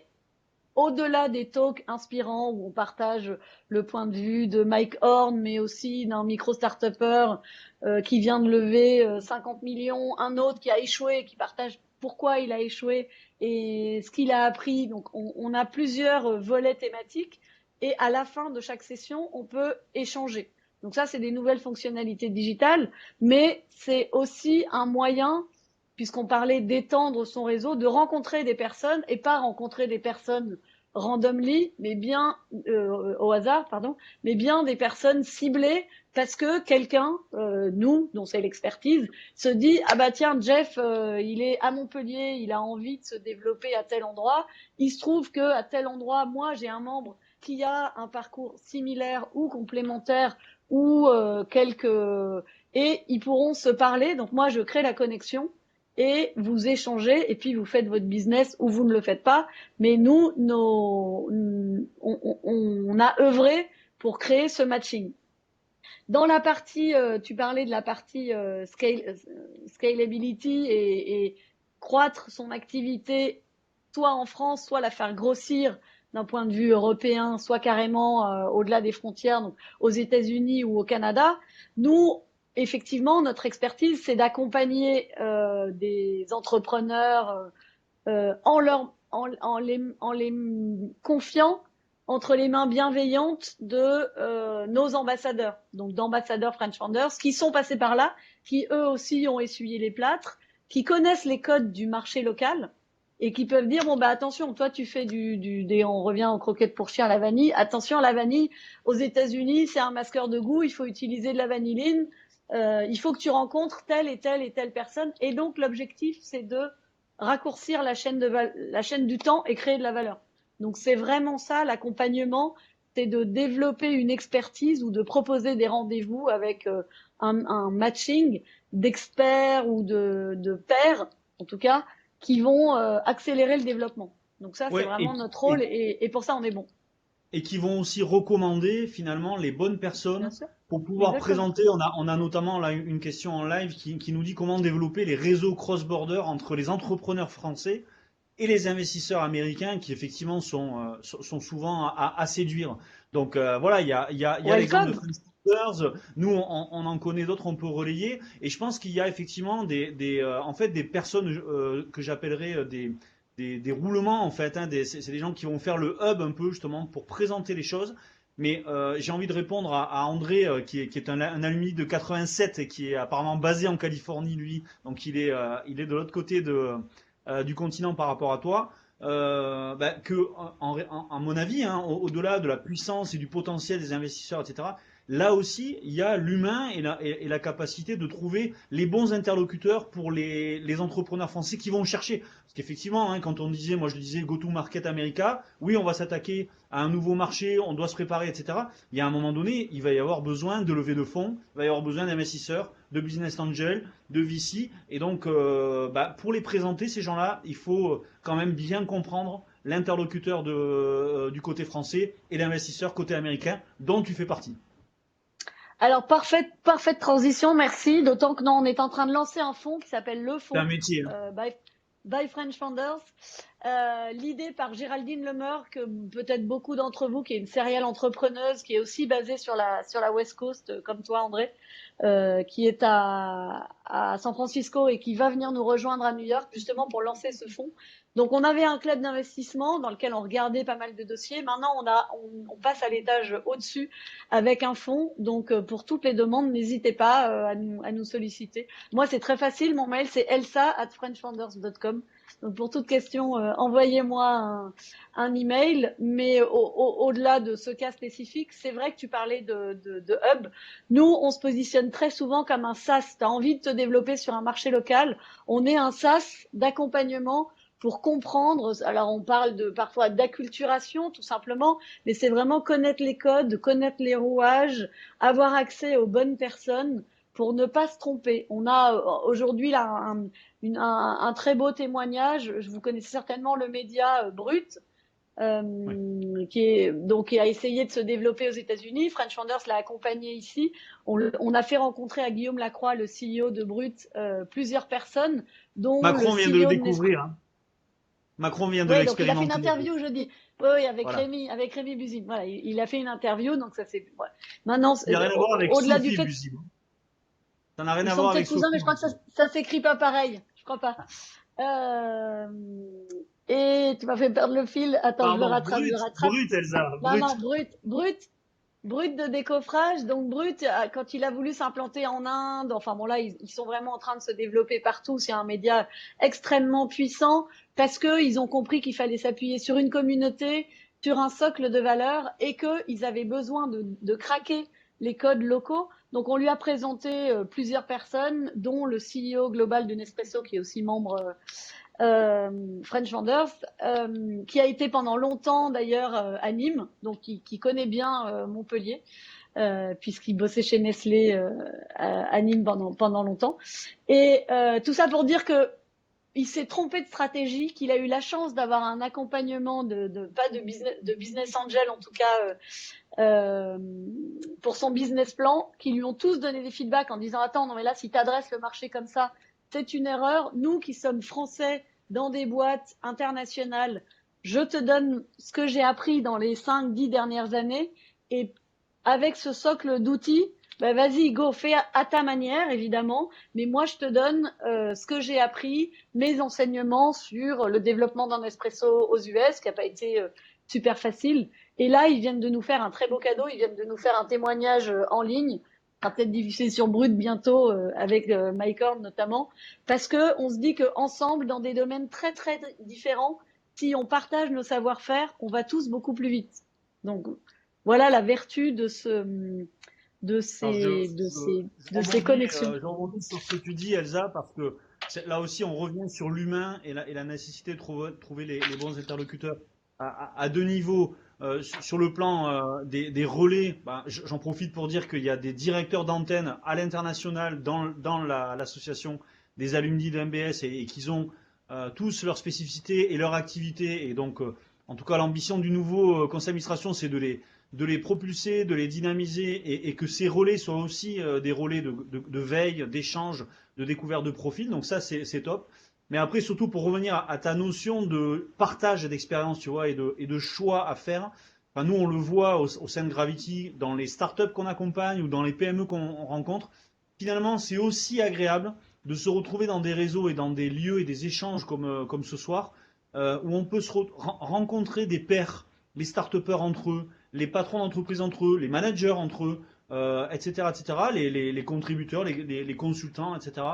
au-delà des talks inspirants où on partage le point de vue de Mike Horn, mais aussi d'un micro-startupper qui vient de lever 50 millions, un autre qui a échoué et qui partage pourquoi il a échoué et ce qu'il a appris. Donc, on a plusieurs volets thématiques et à la fin de chaque session, on peut échanger. Donc ça, c'est des nouvelles fonctionnalités digitales, mais c'est aussi un moyen, puisqu'on parlait d'étendre son réseau, de rencontrer des personnes et pas rencontrer des personnes randomly, mais bien au hasard, pardon, mais bien des personnes ciblées parce que quelqu'un, nous, dont c'est l'expertise, se dit ah bah tiens Jeff, il est à Montpellier, il a envie de se développer à tel endroit. Il se trouve que à tel endroit, moi j'ai un membre qui a un parcours similaire ou complémentaire ou et ils pourront se parler. Donc moi je crée la connexion et vous échangez et puis vous faites votre business ou vous ne le faites pas. Mais nous, on a œuvré pour créer ce matching. Dans la partie, tu parlais de la partie scalability et croître son activité, soit en France, soit la faire grossir d'un point de vue européen, soit carrément au-delà des frontières, donc aux États-Unis ou au Canada. Nous, effectivement, notre expertise, c'est d'accompagner des entrepreneurs en les confiant entre les mains bienveillantes de nos ambassadeurs, donc d'ambassadeurs French Founders, qui sont passés par là, qui eux aussi ont essuyé les plâtres, qui connaissent les codes du marché local et qui peuvent dire bon bah attention, toi tu fais on revient aux croquettes pour chien, la vanille. Attention, la vanille aux États-Unis c'est un masqueur de goût, il faut utiliser de la vanilline, il faut que tu rencontres telle et telle et telle personne. Et donc l'objectif c'est de raccourcir la chaîne du temps et créer de la valeur. Donc c'est vraiment ça l'accompagnement, c'est de développer une expertise ou de proposer des rendez-vous avec un matching d'experts ou de pairs, en tout cas, qui vont accélérer le développement. Donc ça, c'est Ouais, vraiment notre rôle et pour ça, on est bon. et qui vont aussi recommander finalement les bonnes Bien personnes sûr. pour pouvoir Exactement. présenter. On a notamment là une question en live qui nous dit comment développer les réseaux cross-border entre les entrepreneurs français et les investisseurs américains qui effectivement sont souvent à séduire. Donc voilà, il y a l'exemple de Welcome. French Towers. Nous, on en connaît d'autres, on peut relayer. Et je pense qu'il y a effectivement en fait, des personnes que j'appellerais des roulements en fait. Hein, c'est des gens qui vont faire le hub un peu justement pour présenter les choses. Mais j'ai envie de répondre à André, qui est un alumni de 87 et qui est apparemment basé en Californie, lui. Donc il est de l'autre côté du continent par rapport à toi. À mon avis, hein, au-delà de la puissance et du potentiel des investisseurs, etc., là aussi, il y a l'humain et la capacité de trouver les bons interlocuteurs pour les entrepreneurs français qui vont chercher. Parce qu'effectivement, hein, quand on disait, moi je le disais, go-to-market America, oui, on va s'attaquer à un nouveau marché, on doit se préparer, etc. Il y a un moment donné, il va y avoir besoin de levée de fonds, il va y avoir besoin d'investisseurs, de business angels, de VC. Et donc, pour les présenter, ces gens-là, il faut quand même bien comprendre l'interlocuteur du côté français et l'investisseur côté américain, dont tu fais partie. Alors, parfaite transition, merci. D'autant que non, on est en train de lancer un fonds qui s'appelle Le C'est un Fonds, métier. Hein. by French Founders. L'idée par Géraldine Lemeur, que peut-être beaucoup d'entre vous, qui est une serial entrepreneuse, qui est aussi basée sur la West Coast, comme toi, André, qui est à San Francisco et qui va venir nous rejoindre à New York, justement pour lancer ce fonds. Donc, on avait un club d'investissement dans lequel on regardait pas mal de dossiers. Maintenant, on passe à l'étage au-dessus avec un fonds. Donc, pour toutes les demandes, n'hésitez pas à nous solliciter. Moi, c'est très facile. Mon mail, c'est elsa@frenchfounders.com. Donc, pour toute question, envoyez-moi un email. Mais au-delà de ce cas spécifique, c'est vrai que tu parlais de hub. Nous, on se positionne très souvent comme un SaaS. Tu as envie de te développer sur un marché local. On est un SaaS d'accompagnement pour comprendre. Alors, on parle parfois d'acculturation, tout simplement, mais c'est vraiment connaître les codes, connaître les rouages, avoir accès aux bonnes personnes pour ne pas se tromper. On a aujourd'hui là un très beau témoignage. Vous connaissez certainement le média Brut, Oui. qui a essayé de se développer aux États-Unis. French Founders l'a accompagné ici. On a fait rencontrer à Guillaume Lacroix, le CEO de Brut, plusieurs personnes, dont le Macron vient de le CEO de Nespresso. découvrir. Hein. Macron vient de Oui, donc il a fait une l'expérimenter. interview jeudi. Oui, Voilà. Avec Rémi Buzine. Voilà, il a fait une interview, donc ça c'est. Ouais. Maintenant, Il n'y a rien à voir avec au-delà du Sophie fait, Buzy. Ça n'a rien ils à sont voir peut-être avec cousins, mais Sophie je crois que Buzy. ça s'écrit pas pareil. Je crois pas. Euh, Et tu m'as fait perdre le fil. Attends, Pardon, je le brut, rattrape. brut, Elsa, Non, brut. non, Brut de décoffrage. Donc Brut, quand il a voulu s'implanter en Inde, enfin bon là, ils sont vraiment en train de se développer partout. C'est un média extrêmement puissant parce que ils ont compris qu'il fallait s'appuyer sur une communauté, sur un socle de valeurs et qu'ils avaient besoin de craquer les codes locaux. Donc on lui a présenté plusieurs personnes, dont le CEO global de Nespresso, qui est aussi membre French Vendors, qui a été pendant longtemps d'ailleurs à Nîmes, donc qui connaît bien Montpellier, puisqu'il bossait chez Nestlé à Nîmes pendant longtemps. Et tout ça pour dire que il s'est trompé de stratégie, qu'il a eu la chance d'avoir un accompagnement pas de business angel en tout cas pour son business plan, qui lui ont tous donné des feedbacks en disant attends non mais là si tu adresses le marché comme ça c'est une erreur. Nous qui sommes français dans des boîtes internationales, je te donne ce que j'ai appris dans les 5-10 dernières années et avec ce socle d'outils, ben vas-y, go, fais à ta manière, évidemment, mais moi, je te donne ce que j'ai appris, mes enseignements sur le développement d'un espresso aux US, qui n'a pas été super facile. Et là, ils viennent de nous faire un très beau cadeau, ils viennent de nous faire un témoignage en ligne, sera peut-être diffusé sur Brut bientôt, avec Mike Horn notamment, parce que on se dit qu'ensemble, dans des domaines très, très différents, si on partage nos savoir-faire, on va tous beaucoup plus vite. Donc, voilà la vertu de Alors, ces connexions. je rebondis sur ce que tu dis, Elsa, parce que là aussi, on revient sur l'humain et la nécessité de trouver les bons interlocuteurs à deux niveaux. Sur le plan des relais, j'en profite pour dire qu'il y a des directeurs d'antenne à l'international dans l'association des alumni de MBS et qu'ils ont tous leurs spécificités et leur activité. Et donc, en tout cas, l'ambition du nouveau conseil d'administration, c'est de les propulser, de les dynamiser et que ces relais soient aussi des relais de veille, d'échange, de découverte de profils. Donc ça, c'est top. Mais après, surtout pour revenir à ta notion de partage d'expérience, tu vois, et de choix à faire. Enfin, nous, on le voit au sein de Gravity, dans les startups qu'on accompagne ou dans les PME qu'on rencontre. Finalement, c'est aussi agréable de se retrouver dans des réseaux et dans des lieux et des échanges comme ce soir, où on peut rencontrer des pairs, les start-upers entre eux, les patrons d'entreprise entre eux, les managers entre eux, etc., les contributeurs, les consultants, etc.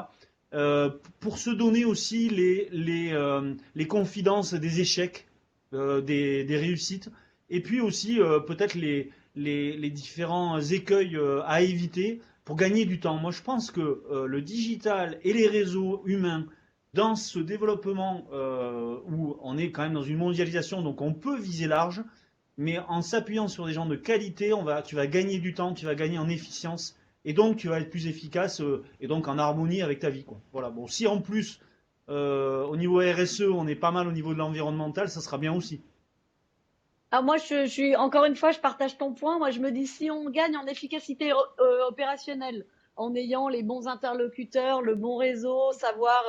Pour se donner aussi les confidences des échecs, des réussites, et puis aussi peut-être les différents écueils à éviter pour gagner du temps. Moi, je pense que le digital et les réseaux humains, dans ce développement où on est quand même dans une mondialisation, donc on peut viser large, mais en s'appuyant sur des gens de qualité, tu vas gagner du temps, tu vas gagner en efficience, et donc tu vas être plus efficace et donc en harmonie avec ta vie, quoi. Voilà. Bon, si en plus au niveau RSE, on est pas mal au niveau de l'environnemental, ça sera bien aussi. Ah, moi, je suis, encore une fois, je partage ton point. Moi, je me dis, si on gagne en efficacité opérationnelle, en ayant les bons interlocuteurs, le bon réseau, savoir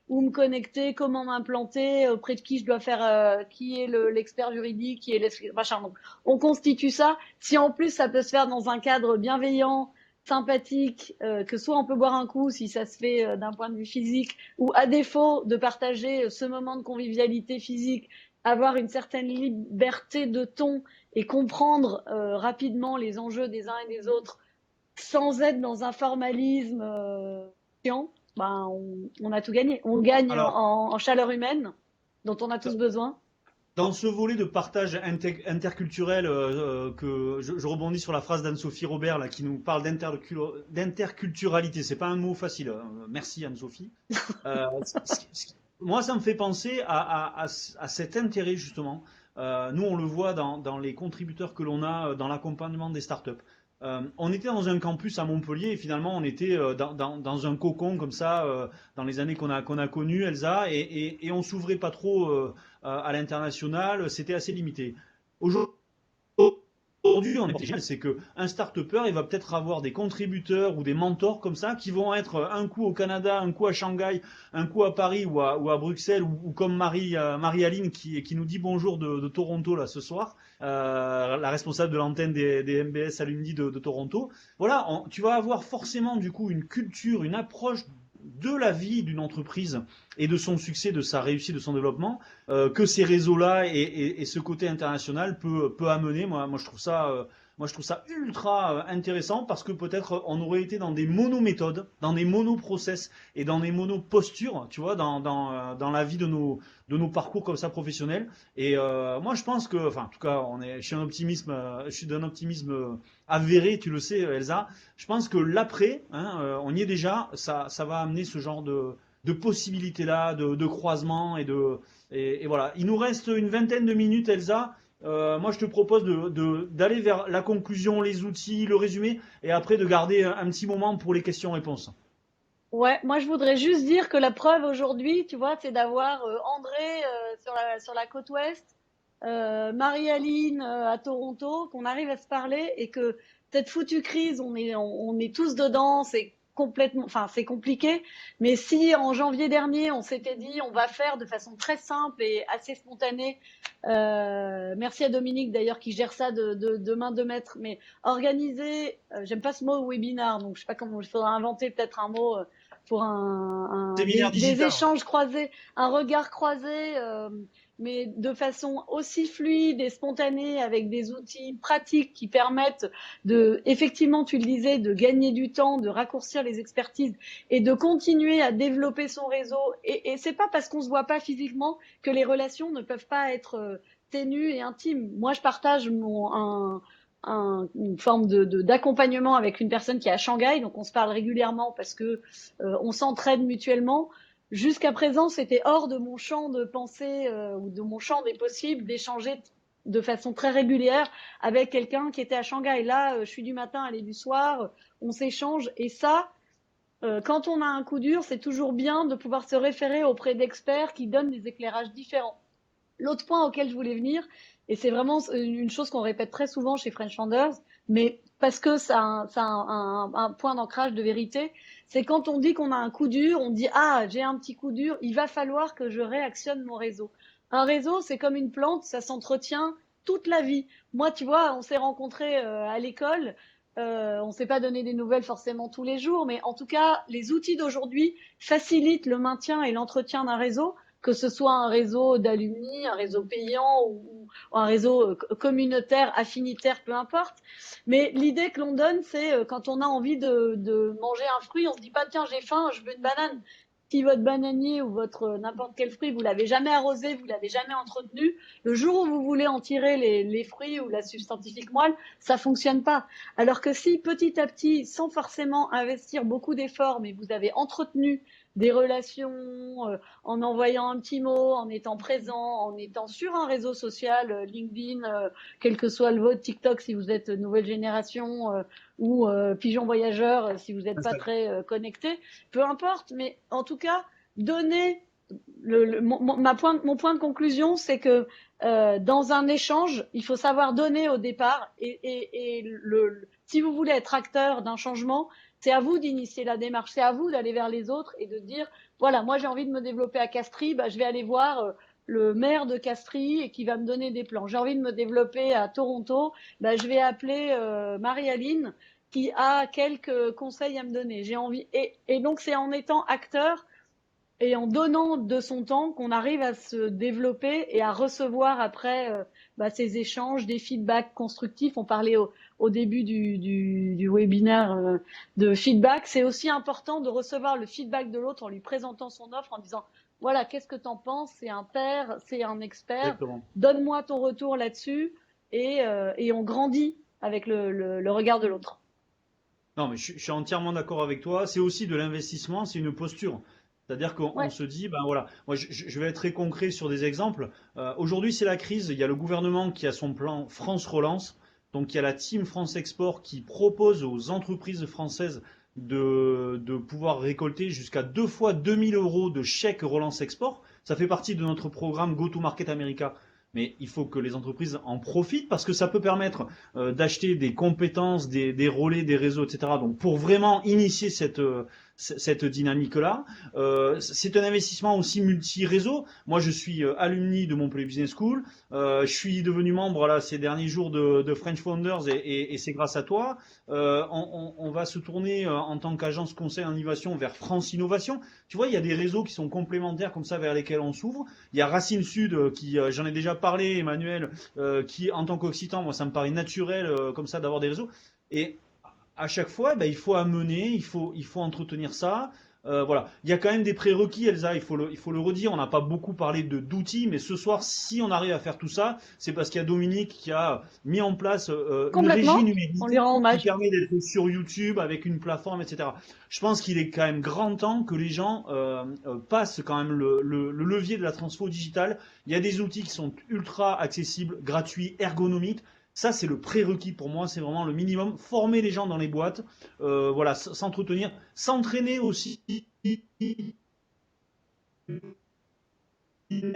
où me connecter, comment m'implanter, auprès de qui je dois faire, qui est l'expert juridique, qui est machin. Donc, on constitue ça. Si en plus ça peut se faire dans un cadre bienveillant, sympathique, que soit on peut boire un coup si ça se fait d'un point de vue physique, ou à défaut de partager ce moment de convivialité physique, avoir une certaine liberté de ton et comprendre rapidement les enjeux des uns et des autres sans être dans un formalisme chiant, ben on a tout gagné. On gagne Alors, en chaleur humaine dont on a tous besoin. dans ce volet de partage interculturel, que je rebondis sur la phrase d'Anne-Sophie Robert là, qui nous parle d'interculturalité. C'est pas un mot facile, hein. Merci Anne-Sophie. Euh, Moi, ça me fait penser à cet intérêt justement. Nous, on le voit dans les contributeurs que l'on a dans l'accompagnement des startups. On était dans un campus à Montpellier et finalement on était dans un cocon comme ça dans les années qu'on a connues, Elsa, et on s'ouvrait pas trop à l'international, c'était assez limité. Aujourd'hui, on est génial, c'est qu'un start-upper, il va peut-être avoir des contributeurs ou des mentors comme ça qui vont être un coup au Canada, un coup à Shanghai, un coup à Paris ou à Bruxelles, ou comme Marie-Aline qui nous dit bonjour de Toronto là ce soir, la responsable de l'antenne des MBS Alumni de Toronto. Voilà, tu vas avoir forcément du coup une culture, une approche de la vie d'une entreprise et de son succès, de sa réussite, de son développement, que ces réseaux-là et ce côté international peut amener. Moi, je trouve ça ultra intéressant parce que peut-être on aurait été dans des monométhodes, dans des monoprocess et dans des monopostures, tu vois, dans la vie de nos parcours comme ça professionnels. Et moi, je pense que, enfin, en tout cas, je suis d'un optimisme avéré, tu le sais, Elsa. Je pense que l'après, hein, on y est déjà, ça va amener ce genre de possibilités-là, de croisements et voilà. Il nous reste une vingtaine de minutes, Elsa. Moi, je te propose d'aller vers la conclusion, les outils, le résumé, et après de garder un petit moment pour les questions-réponses. Ouais, moi je voudrais juste dire que la preuve aujourd'hui, tu vois, c'est d'avoir André sur la côte ouest, Marie-Aline à Toronto, qu'on arrive à se parler et que cette foutue crise, on est tous dedans, c'est complètement, enfin c'est compliqué. Mais si en janvier dernier on s'était dit on va faire de façon très simple et assez spontanée, merci à Dominique d'ailleurs qui gère ça de main de maître, mais organiser, j'aime pas ce mot webinar, donc je sais pas comment, il faudra inventer peut-être un mot pour Séminaire des digital. échanges croisés, un regard croisé, mais de façon aussi fluide et spontanée, avec des outils pratiques qui permettent de, effectivement, tu le disais, de gagner du temps, de raccourcir les expertises et de continuer à développer son réseau. Et c'est pas parce qu'on se voit pas physiquement que les relations ne peuvent pas être ténues et intimes. Moi, je partage une forme d'accompagnement avec une personne qui est à Shanghai, donc on se parle régulièrement parce que on s'entraide mutuellement. Jusqu'à présent, c'était hors de mon champ de pensée ou de mon champ des possibles d'échanger de façon très régulière avec quelqu'un qui était à Shanghai. Là, je suis du matin, elle est du soir, on s'échange et ça, quand on a un coup dur, c'est toujours bien de pouvoir se référer auprès d'experts qui donnent des éclairages différents. L'autre point auquel je voulais venir, et c'est vraiment une chose qu'on répète très souvent chez French Founders, mais parce que ça a un point d'ancrage de vérité, C'est quand on dit qu'on a un coup dur, on dit ah, j'ai un petit coup dur, il va falloir que je réactionne mon réseau. Un réseau, c'est comme une plante, ça s'entretient toute la vie. Moi, tu vois, on s'est rencontrés à l'école. On s'est pas donné des nouvelles forcément tous les jours, mais en tout cas, les outils d'aujourd'hui facilitent le maintien et l'entretien d'un réseau, que ce soit un réseau d'alumni, un réseau payant ou un réseau communautaire, affinitaire, peu importe. Mais l'idée que l'on donne, c'est quand on a envie de manger un fruit, on se dit pas tiens j'ai faim, je veux une banane. Si votre bananier ou votre n'importe quel fruit, vous l'avez jamais arrosé, vous l'avez jamais entretenu, le jour où vous voulez en tirer les fruits ou la substantifique moelle, ça fonctionne pas. Alors que si petit à petit, sans forcément investir beaucoup d'efforts, mais vous avez entretenu des relations, en envoyant un petit mot, en étant présent, en étant sur un réseau social, LinkedIn, quel que soit le vôtre, TikTok si vous êtes nouvelle génération, ou pigeon voyageur si vous n'êtes pas très connecté, peu importe, mais en tout cas, donner mon point de conclusion, c'est que dans un échange, il faut savoir donner au départ et si vous voulez être acteur d'un changement, c'est à vous d'initier la démarche, c'est à vous d'aller vers les autres et de dire voilà, moi j'ai envie de me développer à Castries, bah, je vais aller voir le maire de Castries et qui va me donner des plans. J'ai envie de me développer à Toronto, bah, je vais appeler Marie-Aline qui a quelques conseils à me donner. J'ai envie et donc c'est en étant acteur et en donnant de son temps qu'on arrive à se développer et à recevoir après ces échanges, des feedbacks constructifs. On parlait au début du webinaire de feedback. C'est aussi important de recevoir le feedback de l'autre en lui présentant son offre, en disant voilà, qu'est-ce que t'en penses? C'est un pair, c'est un expert. Exactement. Donne-moi ton retour là-dessus et on grandit avec le regard de l'autre. Non, mais je suis entièrement d'accord avec toi. C'est aussi de l'investissement, c'est une posture. C'est-à-dire qu'on Ouais. se dit, ben voilà, moi je vais être très concret sur des exemples. Aujourd'hui, c'est la crise. Il y a le gouvernement qui a son plan France Relance. Donc, il y a la Team France Export qui propose aux entreprises françaises de pouvoir récolter jusqu'à 2 fois 2 000 € de chèques Relance Export. Ça fait partie de notre programme Go to Market America. Mais il faut que les entreprises en profitent parce que ça peut permettre d'acheter des compétences, des relais, des réseaux, etc. Donc pour vraiment initier cette dynamique-là, c'est un investissement aussi multi-réseau. Moi, je suis alumni de Montpellier Business School. Je suis devenu membre là, ces derniers jours de French Founders et c'est grâce à toi. On va se tourner en tant qu'agence conseil en innovation vers France Innovation. Tu vois, il y a des réseaux qui sont complémentaires comme ça vers lesquels on s'ouvre. Il y a Racine Sud qui, j'en ai déjà parlé, Emmanuel, qui en tant qu'Occitan, moi ça me paraît naturel comme ça d'avoir des réseaux. Et à chaque fois, ben, il faut amener, il faut entretenir ça. Voilà. Il y a quand même des prérequis, Elsa, il faut le redire. On n'a pas beaucoup parlé d'outils, mais ce soir, si on arrive à faire tout ça, c'est parce qu'il y a Dominique qui a mis en place une régie Complètement. On numérique lui rend qui hommage. permet d'être sur YouTube avec une plateforme, etc. Je pense qu'il est quand même grand temps que les gens passent quand même le levier de la transfo digitale. Il y a des outils qui sont ultra accessibles, gratuits, ergonomiques. Ça, c'est le prérequis pour moi, c'est vraiment le minimum. Former les gens dans les boîtes, voilà, s'entretenir, s'entraîner aussi.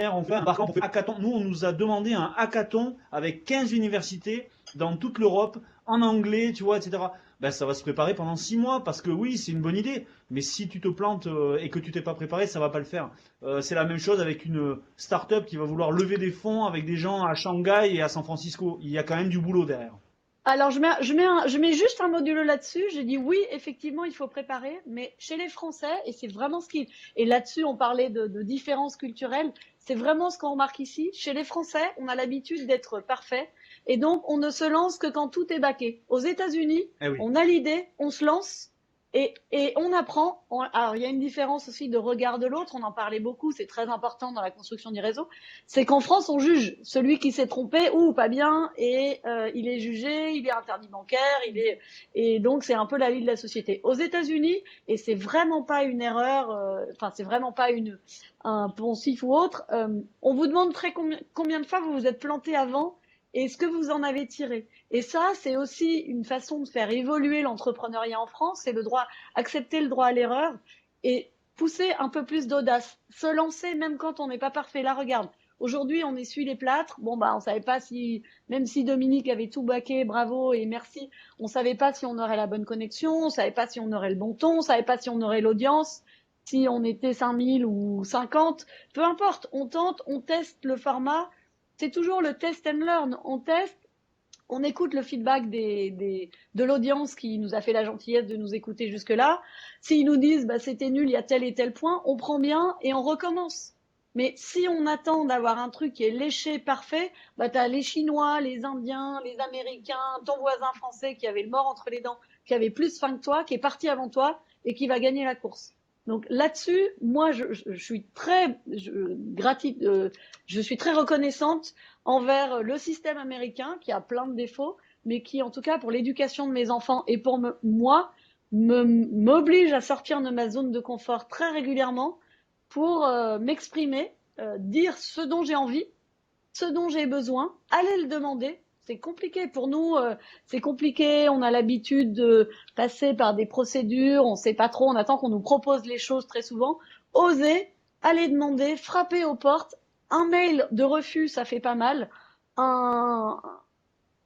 Enfin, par contre, hackathon. Nous, on nous a demandé un hackathon avec 15 universités dans toute l'Europe, en anglais, tu vois, etc. Ben, ça va se préparer pendant 6 mois parce que oui, c'est une bonne idée. Mais si tu te plantes et que tu t'es pas préparé, ça va pas le faire. C'est la même chose avec une start-up qui va vouloir lever des fonds avec des gens à Shanghai et à San Francisco. Il y a quand même du boulot derrière. Alors, je mets juste un modulo là-dessus. J'ai dit oui, effectivement, il faut préparer, mais chez les Français, et c'est vraiment ce qui. Et là-dessus, on parlait de différences culturelles. C'est vraiment ce qu'on remarque ici. Chez les Français, on a l'habitude d'être parfait. Et donc, on ne se lance que quand tout est baqué. Aux États-Unis, Eh oui. on a l'idée, on se lance et on apprend. Alors, il y a une différence aussi de regard de l'autre. On en parlait beaucoup. C'est très important dans la construction du réseau. C'est qu'en France, on juge celui qui s'est trompé ou pas bien et il est jugé, il est interdit bancaire, et donc c'est un peu la vie de la société. Aux États-Unis, et c'est vraiment pas une erreur, enfin c'est vraiment pas un poncif ou autre. On vous demande combien de fois vous vous êtes planté avant et ce que vous en avez tiré. Et ça, c'est aussi une façon de faire évoluer l'entrepreneuriat en France, c'est accepter le droit à l'erreur et pousser un peu plus d'audace, se lancer même quand on n'est pas parfait. Là, regarde, Aujourd'hui, on essuie les plâtres. Bon, bah, on savait pas si, même si Dominique avait tout baqué, bravo et merci, on savait pas si on aurait la bonne connexion, on savait pas si on aurait le bon ton, on savait pas si on aurait l'audience, si on était 5000 ou 50. Peu importe, on tente, on teste le format. C'est toujours le test and learn. On teste, on écoute le feedback de l'audience qui nous a fait la gentillesse de nous écouter jusque-là. S'ils nous disent bah, c'était nul, il y a tel et tel point, on prend bien et on recommence. Mais si on attend d'avoir un truc qui est léché, parfait, bah t'as les Chinois, les Indiens, les Américains, ton voisin français qui avait le mort entre les dents, qui avait plus faim que toi, qui est parti avant toi et qui va gagner la course. Donc là-dessus, moi, je suis très je suis très reconnaissante envers le système américain qui a plein de défauts, mais qui, en tout cas, pour l'éducation de mes enfants et pour moi, m'oblige à sortir de ma zone de confort très régulièrement pour m'exprimer, dire ce dont j'ai envie, ce dont j'ai besoin, aller le demander. C'est compliqué pour nous, c'est compliqué. On a l'habitude de passer par des procédures, on sait pas trop, on attend qu'on nous propose les choses très souvent. Oser, aller demander, frapper aux portes. Un mail de refus, ça fait pas mal. Un,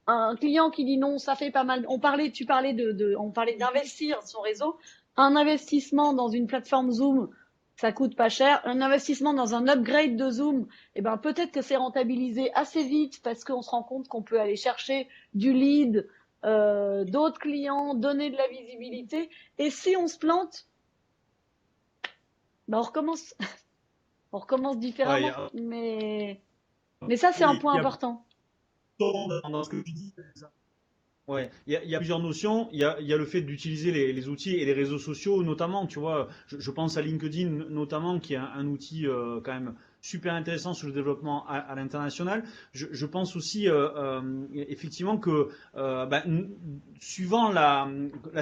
un client qui dit non, ça fait pas mal. Tu parlais on parlait d'investir son réseau. Un investissement dans une plateforme Zoom, ça coûte pas cher. Un investissement dans un upgrade de Zoom, eh ben peut-être que c'est rentabilisé assez vite parce qu'on se rend compte qu'on peut aller chercher du lead, d'autres clients, donner de la visibilité. Et si on se plante, ben on recommence. On recommence Ouais, différemment. Mais ça, c'est un il point y a important. dans ce que tu dis. Ouais, il y a plusieurs notions. Il y a le fait d'utiliser les outils et les réseaux sociaux, notamment, tu vois, je pense à LinkedIn, notamment, qui est un outil quand même super intéressant sur le développement à l'international. Je pense aussi, effectivement, que bah, suivant la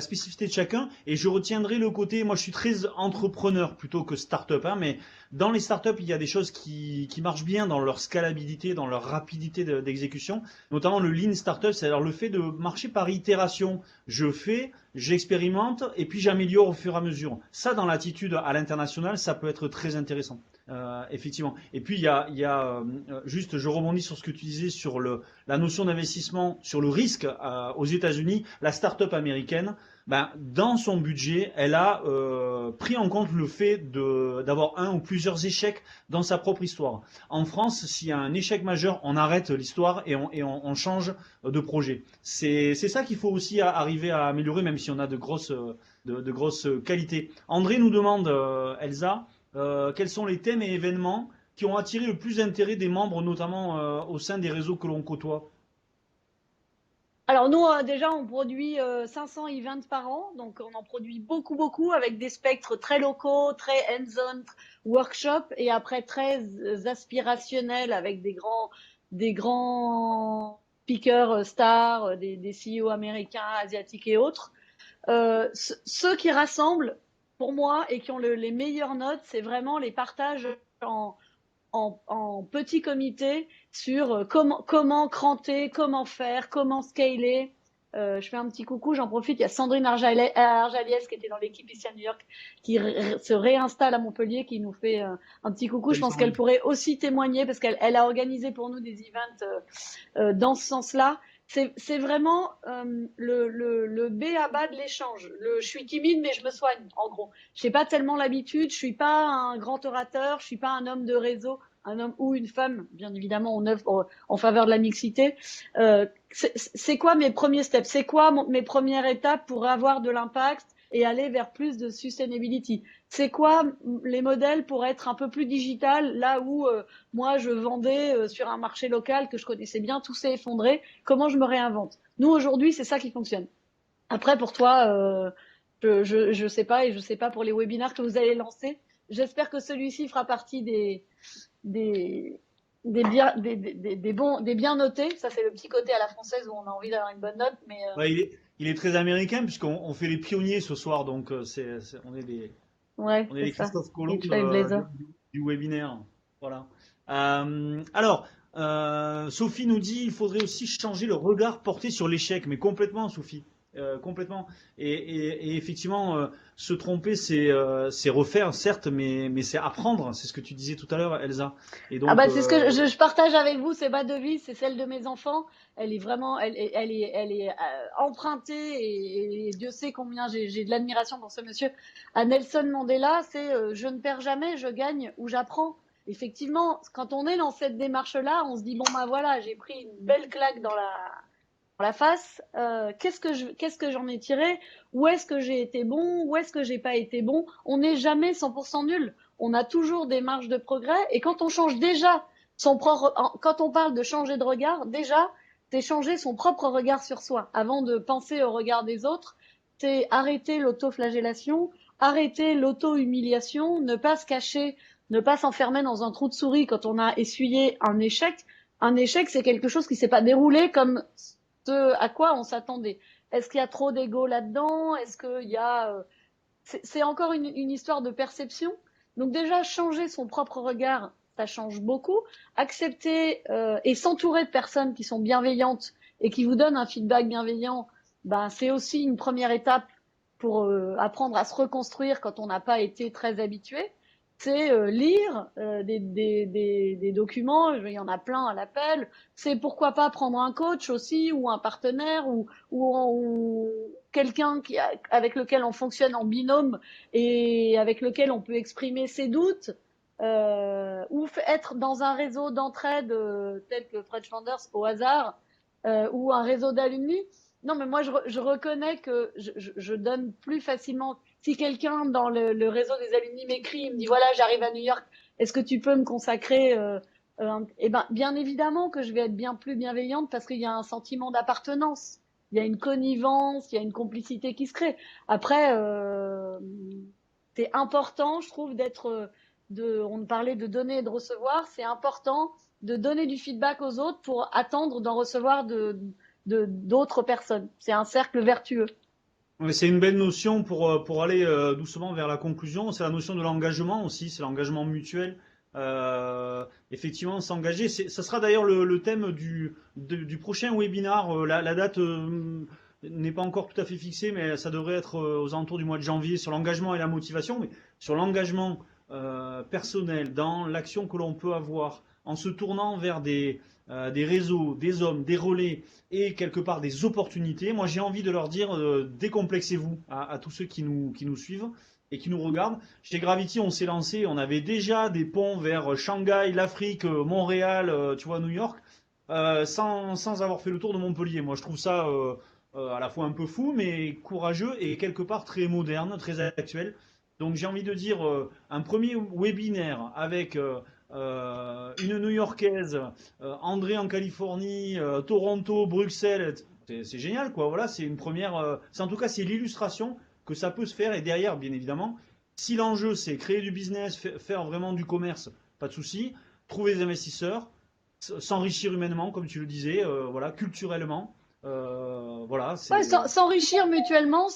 spécificité de chacun, et je retiendrai le côté, moi je suis très entrepreneur plutôt que start-up, hein, mais dans les startups, il y a des choses qui marchent bien dans leur scalabilité, dans leur rapidité d'exécution, notamment le lean startup, c'est-à-dire le fait de marcher par itération. Je fais, j'expérimente et puis j'améliore au fur et à mesure. Ça, dans l'attitude à l'international, ça peut être très intéressant. Effectivement. Et puis juste, je rebondis sur ce que tu disais sur la notion d'investissement, sur le risque aux États-Unis. La start-up américaine, ben, dans son budget, elle a pris en compte le fait d'avoir un ou plusieurs échecs dans sa propre histoire. En France, s'il y a un échec majeur, on arrête l'histoire et on change de projet. C'est ça qu'il faut aussi arriver à améliorer, même si on a de grosses qualités. André nous demande, Elsa, quels sont les thèmes et événements qui ont attiré le plus d'intérêt des membres, notamment au sein des réseaux que l'on côtoie. Alors nous, déjà, on produit 500 events par an, donc on en produit beaucoup, beaucoup, avec des spectres très locaux, très hands-on workshop, et après très aspirationnels avec des grands speakers stars, des CEO américains, asiatiques et autres. Ceux qui rassemblent, pour moi, et qui ont les meilleures notes, c'est vraiment les partages en, en petit comité sur comment cranter, comment faire, comment scaler. Je fais un petit coucou, j'en profite. Il y a Sandrine Arjaliès qui était dans l'équipe ici à New York, qui se réinstalle à Montpellier, qui nous fait un petit coucou. Je Salut pense qu'elle Sandrine. pourrait aussi témoigner parce qu'elle a organisé pour nous des events dans ce sens-là. C'est vraiment le B à bas de l'échange. Je suis timide, mais je me soigne, en gros. Je n'ai pas tellement l'habitude, je suis pas un grand orateur, je suis pas un homme de réseau, un homme ou une femme, bien évidemment, on œuvre en faveur de la mixité. C'est quoi mes premiers steps? C'est quoi mes premières étapes pour avoir de l'impact et aller vers plus de sustainability? C'est quoi les modèles pour être un peu plus digital, là où moi je vendais sur un marché local que je connaissais bien, tout s'est effondré. Comment je me réinvente? Nous aujourd'hui, c'est ça qui fonctionne. Après, pour toi, je sais pas, et je sais pas pour les webinaires que vous allez lancer. J'espère que celui-ci fera partie des, des bien notés. Ça, c'est le petit côté à la française où on a envie d'avoir une bonne note. Mais Ouais, il est très américain puisqu'on fait les pionniers ce soir, donc ouais, on est c'est les ça. Christophe Colomb Les Trailblazers. du webinaire. Voilà. Alors, Sophie nous dit il faudrait aussi changer le regard porté sur l'échec, mais complètement, Sophie. complètement. Et effectivement, se tromper, c'est refaire, certes, mais c'est apprendre. C'est ce que tu disais tout à l'heure, Elsa. Et Ah donc, bah c'est ce que je partage avec vous, c'est ma devise, c'est celle de mes enfants. Elle est vraiment, elle est empruntée et Dieu sait combien j'ai de l'admiration pour ce monsieur. À Nelson Mandela, c'est je ne perds jamais, je gagne ou j'apprends. Effectivement, quand on est dans cette démarche-là, on se dit bon bah voilà, j'ai pris une belle claque dans la face. Qu'est-ce que j'en ai tiré? Où est-ce que j'ai été bon? Où est-ce que j'ai pas été bon? On n'est jamais 100% nul. On a toujours des marges de progrès. Et quand on change déjà quand on parle de changer de regard, déjà, c'est changer son propre regard sur soi. Avant de penser au regard des autres, c'est arrêter l'autoflagellation, arrêter l'auto-humiliation, ne pas se cacher, ne pas s'enfermer dans un trou de souris quand on a essuyé un échec. Un échec, c'est quelque chose qui s'est pas déroulé comme ce à quoi on s'attendait. Est-ce qu'il y a trop d'ego là-dedans? Est-ce qu'il y a c'est encore une histoire de perception. Donc déjà changer son propre regard, ça change beaucoup. Accepter et s'entourer de personnes qui sont bienveillantes et qui vous donnent un feedback bienveillant, ben c'est aussi une première étape pour apprendre à se reconstruire quand on n'a pas été très habitué. C'est lire des documents, il y en a plein à l'appel. C'est pourquoi pas prendre un coach aussi ou un partenaire ou quelqu'un avec lequel on fonctionne en binôme et avec lequel on peut exprimer ses doutes, ou être dans un réseau d'entraide tel que Fred Flanders au hasard, ou un réseau d'alumni. Non, mais moi je reconnais que je donne plus facilement. Si quelqu'un dans le réseau des alumni m'écrit, il me dit voilà, j'arrive à New York, est-ce que tu peux me consacrer eh ben, bien évidemment que je vais être bien plus bienveillante parce qu'il y a un sentiment d'appartenance, il y a une connivence, il y a une complicité qui se crée. Après, c'est important, je trouve, on parlait de donner et de recevoir, c'est important de donner du feedback aux autres pour attendre d'en recevoir d'autres personnes. C'est un cercle vertueux. ouais, c'est une belle notion pour aller doucement vers la conclusion. C'est la notion de l'engagement aussi, c'est l'engagement mutuel. Effectivement, s'engager. Ça sera d'ailleurs le thème du prochain webinar. La date n'est pas encore tout à fait fixée, mais ça devrait être aux alentours du mois de janvier sur l'engagement et la motivation, mais sur l'engagement personnel dans l'action que l'on peut avoir en se tournant vers des réseaux, des hommes, des relais et quelque part des opportunités. Moi, j'ai envie de leur dire, décomplexez-vous à tous ceux qui nous suivent et qui nous regardent. Chez Gravity, on s'est lancé, on avait déjà des ponts vers Shanghai, l'Afrique, Montréal, tu vois, New York, sans avoir fait le tour de Montpellier. Moi, je trouve ça à la fois un peu fou, mais courageux et quelque part très moderne, très actuel. Donc, j'ai envie de dire, un premier webinaire avec une New-Yorkaise, André en Californie, Toronto, Bruxelles, c'est génial quoi. Voilà, c'est une première. En tout cas, c'est l'illustration que ça peut se faire. Et derrière, bien évidemment, si l'enjeu c'est créer du business, faire vraiment du commerce, pas de souci. Trouver des investisseurs, s'enrichir humainement, comme tu le disais, voilà, culturellement. Voilà, Ouais, c'est. s'enrichir mutuellement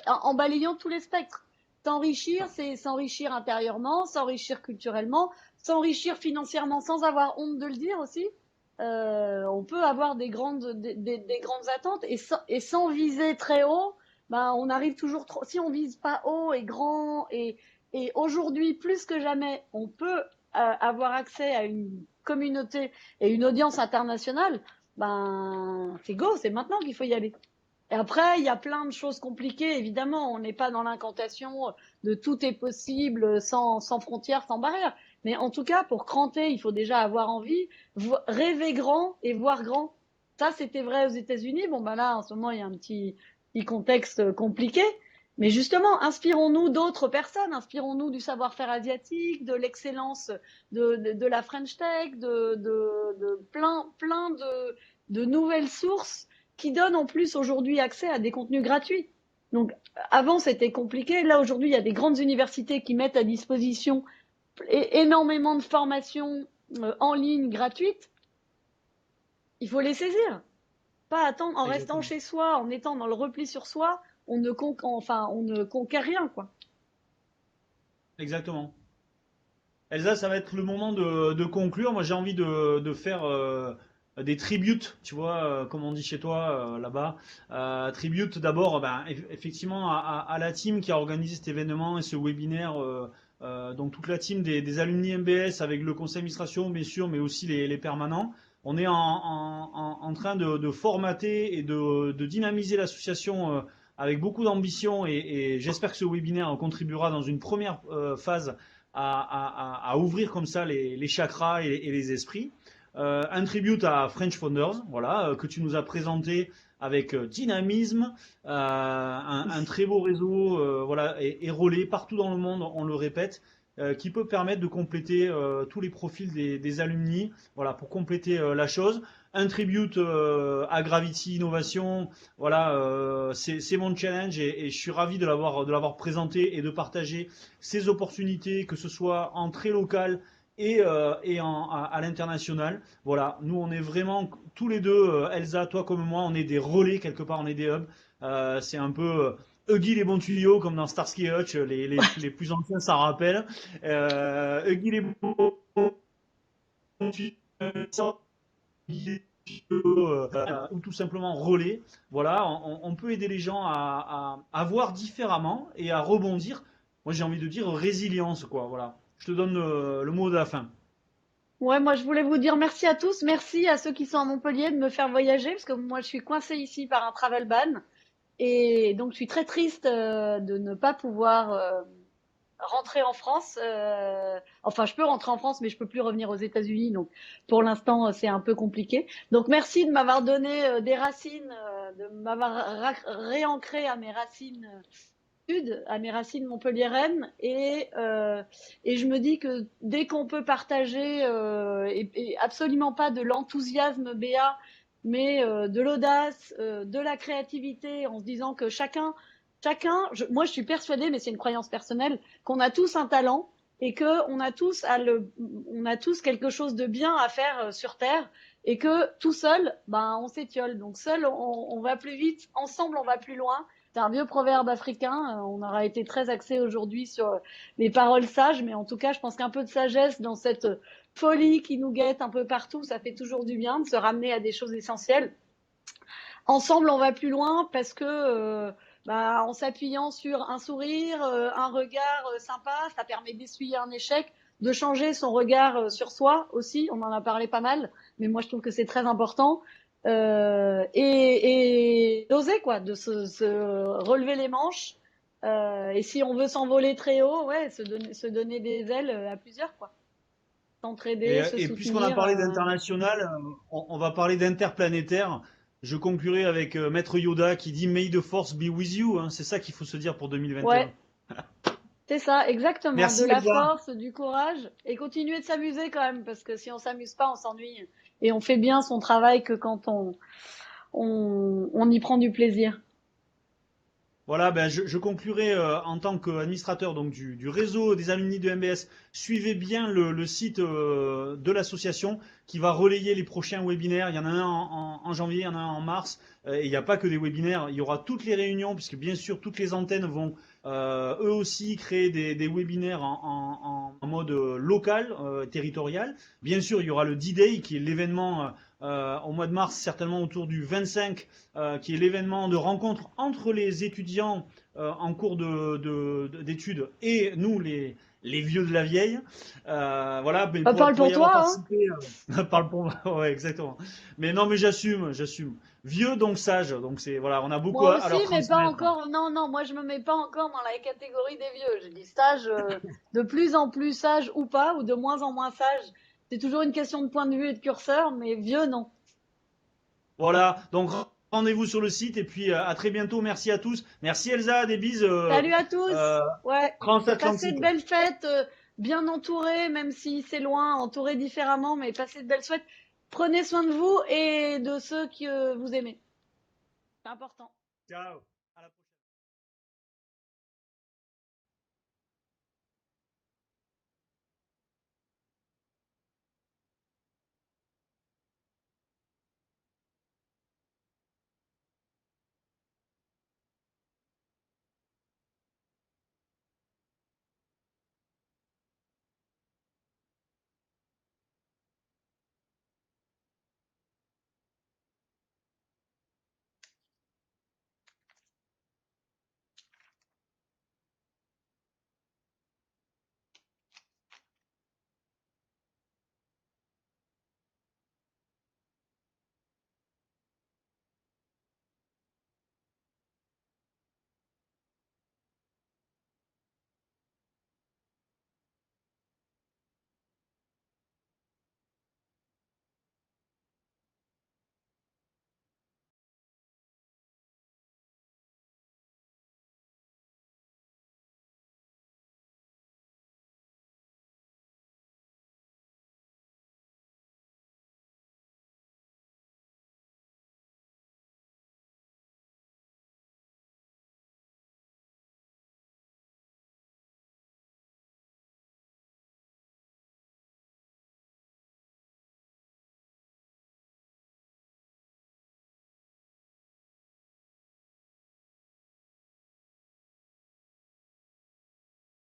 en balayant tous les spectres. S'enrichir, c'est s'enrichir intérieurement, s'enrichir culturellement, s'enrichir financièrement sans avoir honte de le dire aussi. On peut avoir des grandes attentes et sans viser très haut, ben on arrive toujours trop. Si on vise pas haut et grand et aujourd'hui plus que jamais, on peut avoir accès à une communauté et une audience internationale. Ben c'est go, c'est maintenant qu'il faut y aller. Et après, il y a plein de choses compliquées, évidemment. On n'est pas dans l'incantation de tout est possible sans frontières, sans barrières. Mais en tout cas, pour cranter, il faut déjà avoir envie, rêver grand et voir grand. Ça, c'était vrai aux États-Unis. Bon, ben là, en ce moment, il y a un petit contexte compliqué. Mais justement, inspirons-nous d'autres personnes, inspirons-nous du savoir-faire asiatique, de l'excellence de la French Tech, de plein de nouvelles sources qui donnent en plus aujourd'hui accès à des contenus gratuits. Donc avant c'était compliqué, là aujourd'hui il y a des grandes universités qui mettent à disposition énormément de formations en ligne gratuites. Il faut les saisir, pas attendre en restant Exactement. chez soi, en étant dans le repli sur soi, on ne conquiert rien quoi. Exactement. Elsa, ça va être le moment de conclure. Moi, j'ai envie de faire des tributes, tu vois, comme on dit chez toi là-bas. Tribute d'abord, effectivement, à la team qui a organisé cet événement et ce webinaire. Donc toute la team des alumni MBS avec le conseil d'administration, bien sûr, mais aussi les permanents. On est en train de formater et de dynamiser l'association avec beaucoup d'ambition et j'espère que ce webinaire contribuera dans une première phase à ouvrir comme ça les chakras et les esprits. Un tribute à French Founders, voilà, que tu nous as présenté avec dynamisme, un très beau réseau, voilà, et relais partout dans le monde, on le répète, qui peut permettre de compléter tous les profils des alumni, voilà, pour compléter la chose. Un tribute à Gravity Innovation, voilà, c'est mon challenge et je suis ravi de l'avoir présenté et de partager ces opportunités, que ce soit en très local à l'international. Voilà, nous on est vraiment tous les deux, Elsa, toi comme moi, on est des relais quelque part, on est des hubs. C'est un peu Huggy les bons tuyaux comme dans Starsky et Hutch, les plus anciens s'en rappellent. Huggy les bons tuyaux, ou tout simplement relais. Voilà, on peut aider les gens à voir différemment et à rebondir. Moi j'ai envie de dire résilience, quoi. Voilà, je te donne le mot de la fin. Ouais, moi je voulais vous dire merci à tous, merci à ceux qui sont à Montpellier de me faire voyager, parce que moi je suis coincée ici par un travel ban, et donc je suis très triste de ne pas pouvoir rentrer en France. Enfin, je peux rentrer en France, mais je peux plus revenir aux États-Unis, donc pour l'instant c'est un peu compliqué. Donc merci de m'avoir donné des racines, de m'avoir réancré à mes racines sud, à mes racines montpelliéraines, et je me dis que dès qu'on peut partager, et absolument pas de l'enthousiasme béat, mais de l'audace, de la créativité, en se disant que moi je suis persuadée, mais c'est une croyance personnelle, qu'on a tous un talent et que on a tous quelque chose de bien à faire sur Terre, et que tout seul, ben on s'étiole. Donc seul on va plus vite, ensemble on va plus loin. C'est un vieux proverbe africain. On aura été très axé aujourd'hui sur les paroles sages, mais en tout cas, je pense qu'un peu de sagesse dans cette folie qui nous guette un peu partout, ça fait toujours du bien de se ramener à des choses essentielles. Ensemble, on va plus loin parce que en s'appuyant sur un sourire, un regard sympa, ça permet d'essuyer un échec, de changer son regard sur soi aussi. On en a parlé pas mal, mais moi je trouve que c'est très important. Et d'oser quoi, de se relever les manches. Et si on veut s'envoler très haut, ouais, se donner des ailes à plusieurs quoi. S'entraider, se Et puisqu'on a soutenir. parlé d'international, on va parler d'interplanétaire. Je conclurai avec Maître Yoda qui dit May the Force be with you, hein. C'est ça qu'il faut se dire pour 2021. Ouais, c'est ça, exactement. De Merci la Elsa. force, du courage, et continuer de s'amuser quand même, parce que si on s'amuse pas, on s'ennuie. Et on fait bien son travail que quand on y prend du plaisir. Voilà, ben je conclurai en tant qu'administrateur donc du réseau des alumni de MBS. Suivez bien le site de l'association qui va relayer les prochains webinaires. Il y en a un en janvier, il y en a un en mars. Et il n'y a pas que des webinaires, il y aura toutes les réunions, puisque bien sûr toutes les antennes vont eux aussi créer des webinaires en mode local, territorial. Bien sûr, il y aura le D-Day qui est l'événement au mois de mars, certainement autour du 25, qui est l'événement de rencontre entre les étudiants en cours d'études et nous, les vieux de la vieille. Voilà, mais Parle pour pour y avoir toi, hein. participé, parle pour moi, ouais, exactement. Mais non, mais j'assume. Vieux donc sage, donc c'est voilà, on a beaucoup Moi à aussi, leur mais pas transmettre. encore. Non, non, moi je me mets pas encore dans la catégorie des vieux. J'ai des stages de plus en plus sages ou pas, ou de moins en moins sages. C'est toujours une question de point de vue et de curseur, mais vieux, non. Voilà, donc rendez-vous sur le site et puis à très bientôt. Merci à tous. Merci Elsa, des bises Salut à tous. euh, Ouais, passez de transatlantiques. belles fêtes, bien entourés, même si c'est loin, entourés différemment, mais passez de belles fêtes. Prenez soin de vous et de ceux que vous aimez. C'est important. Ciao.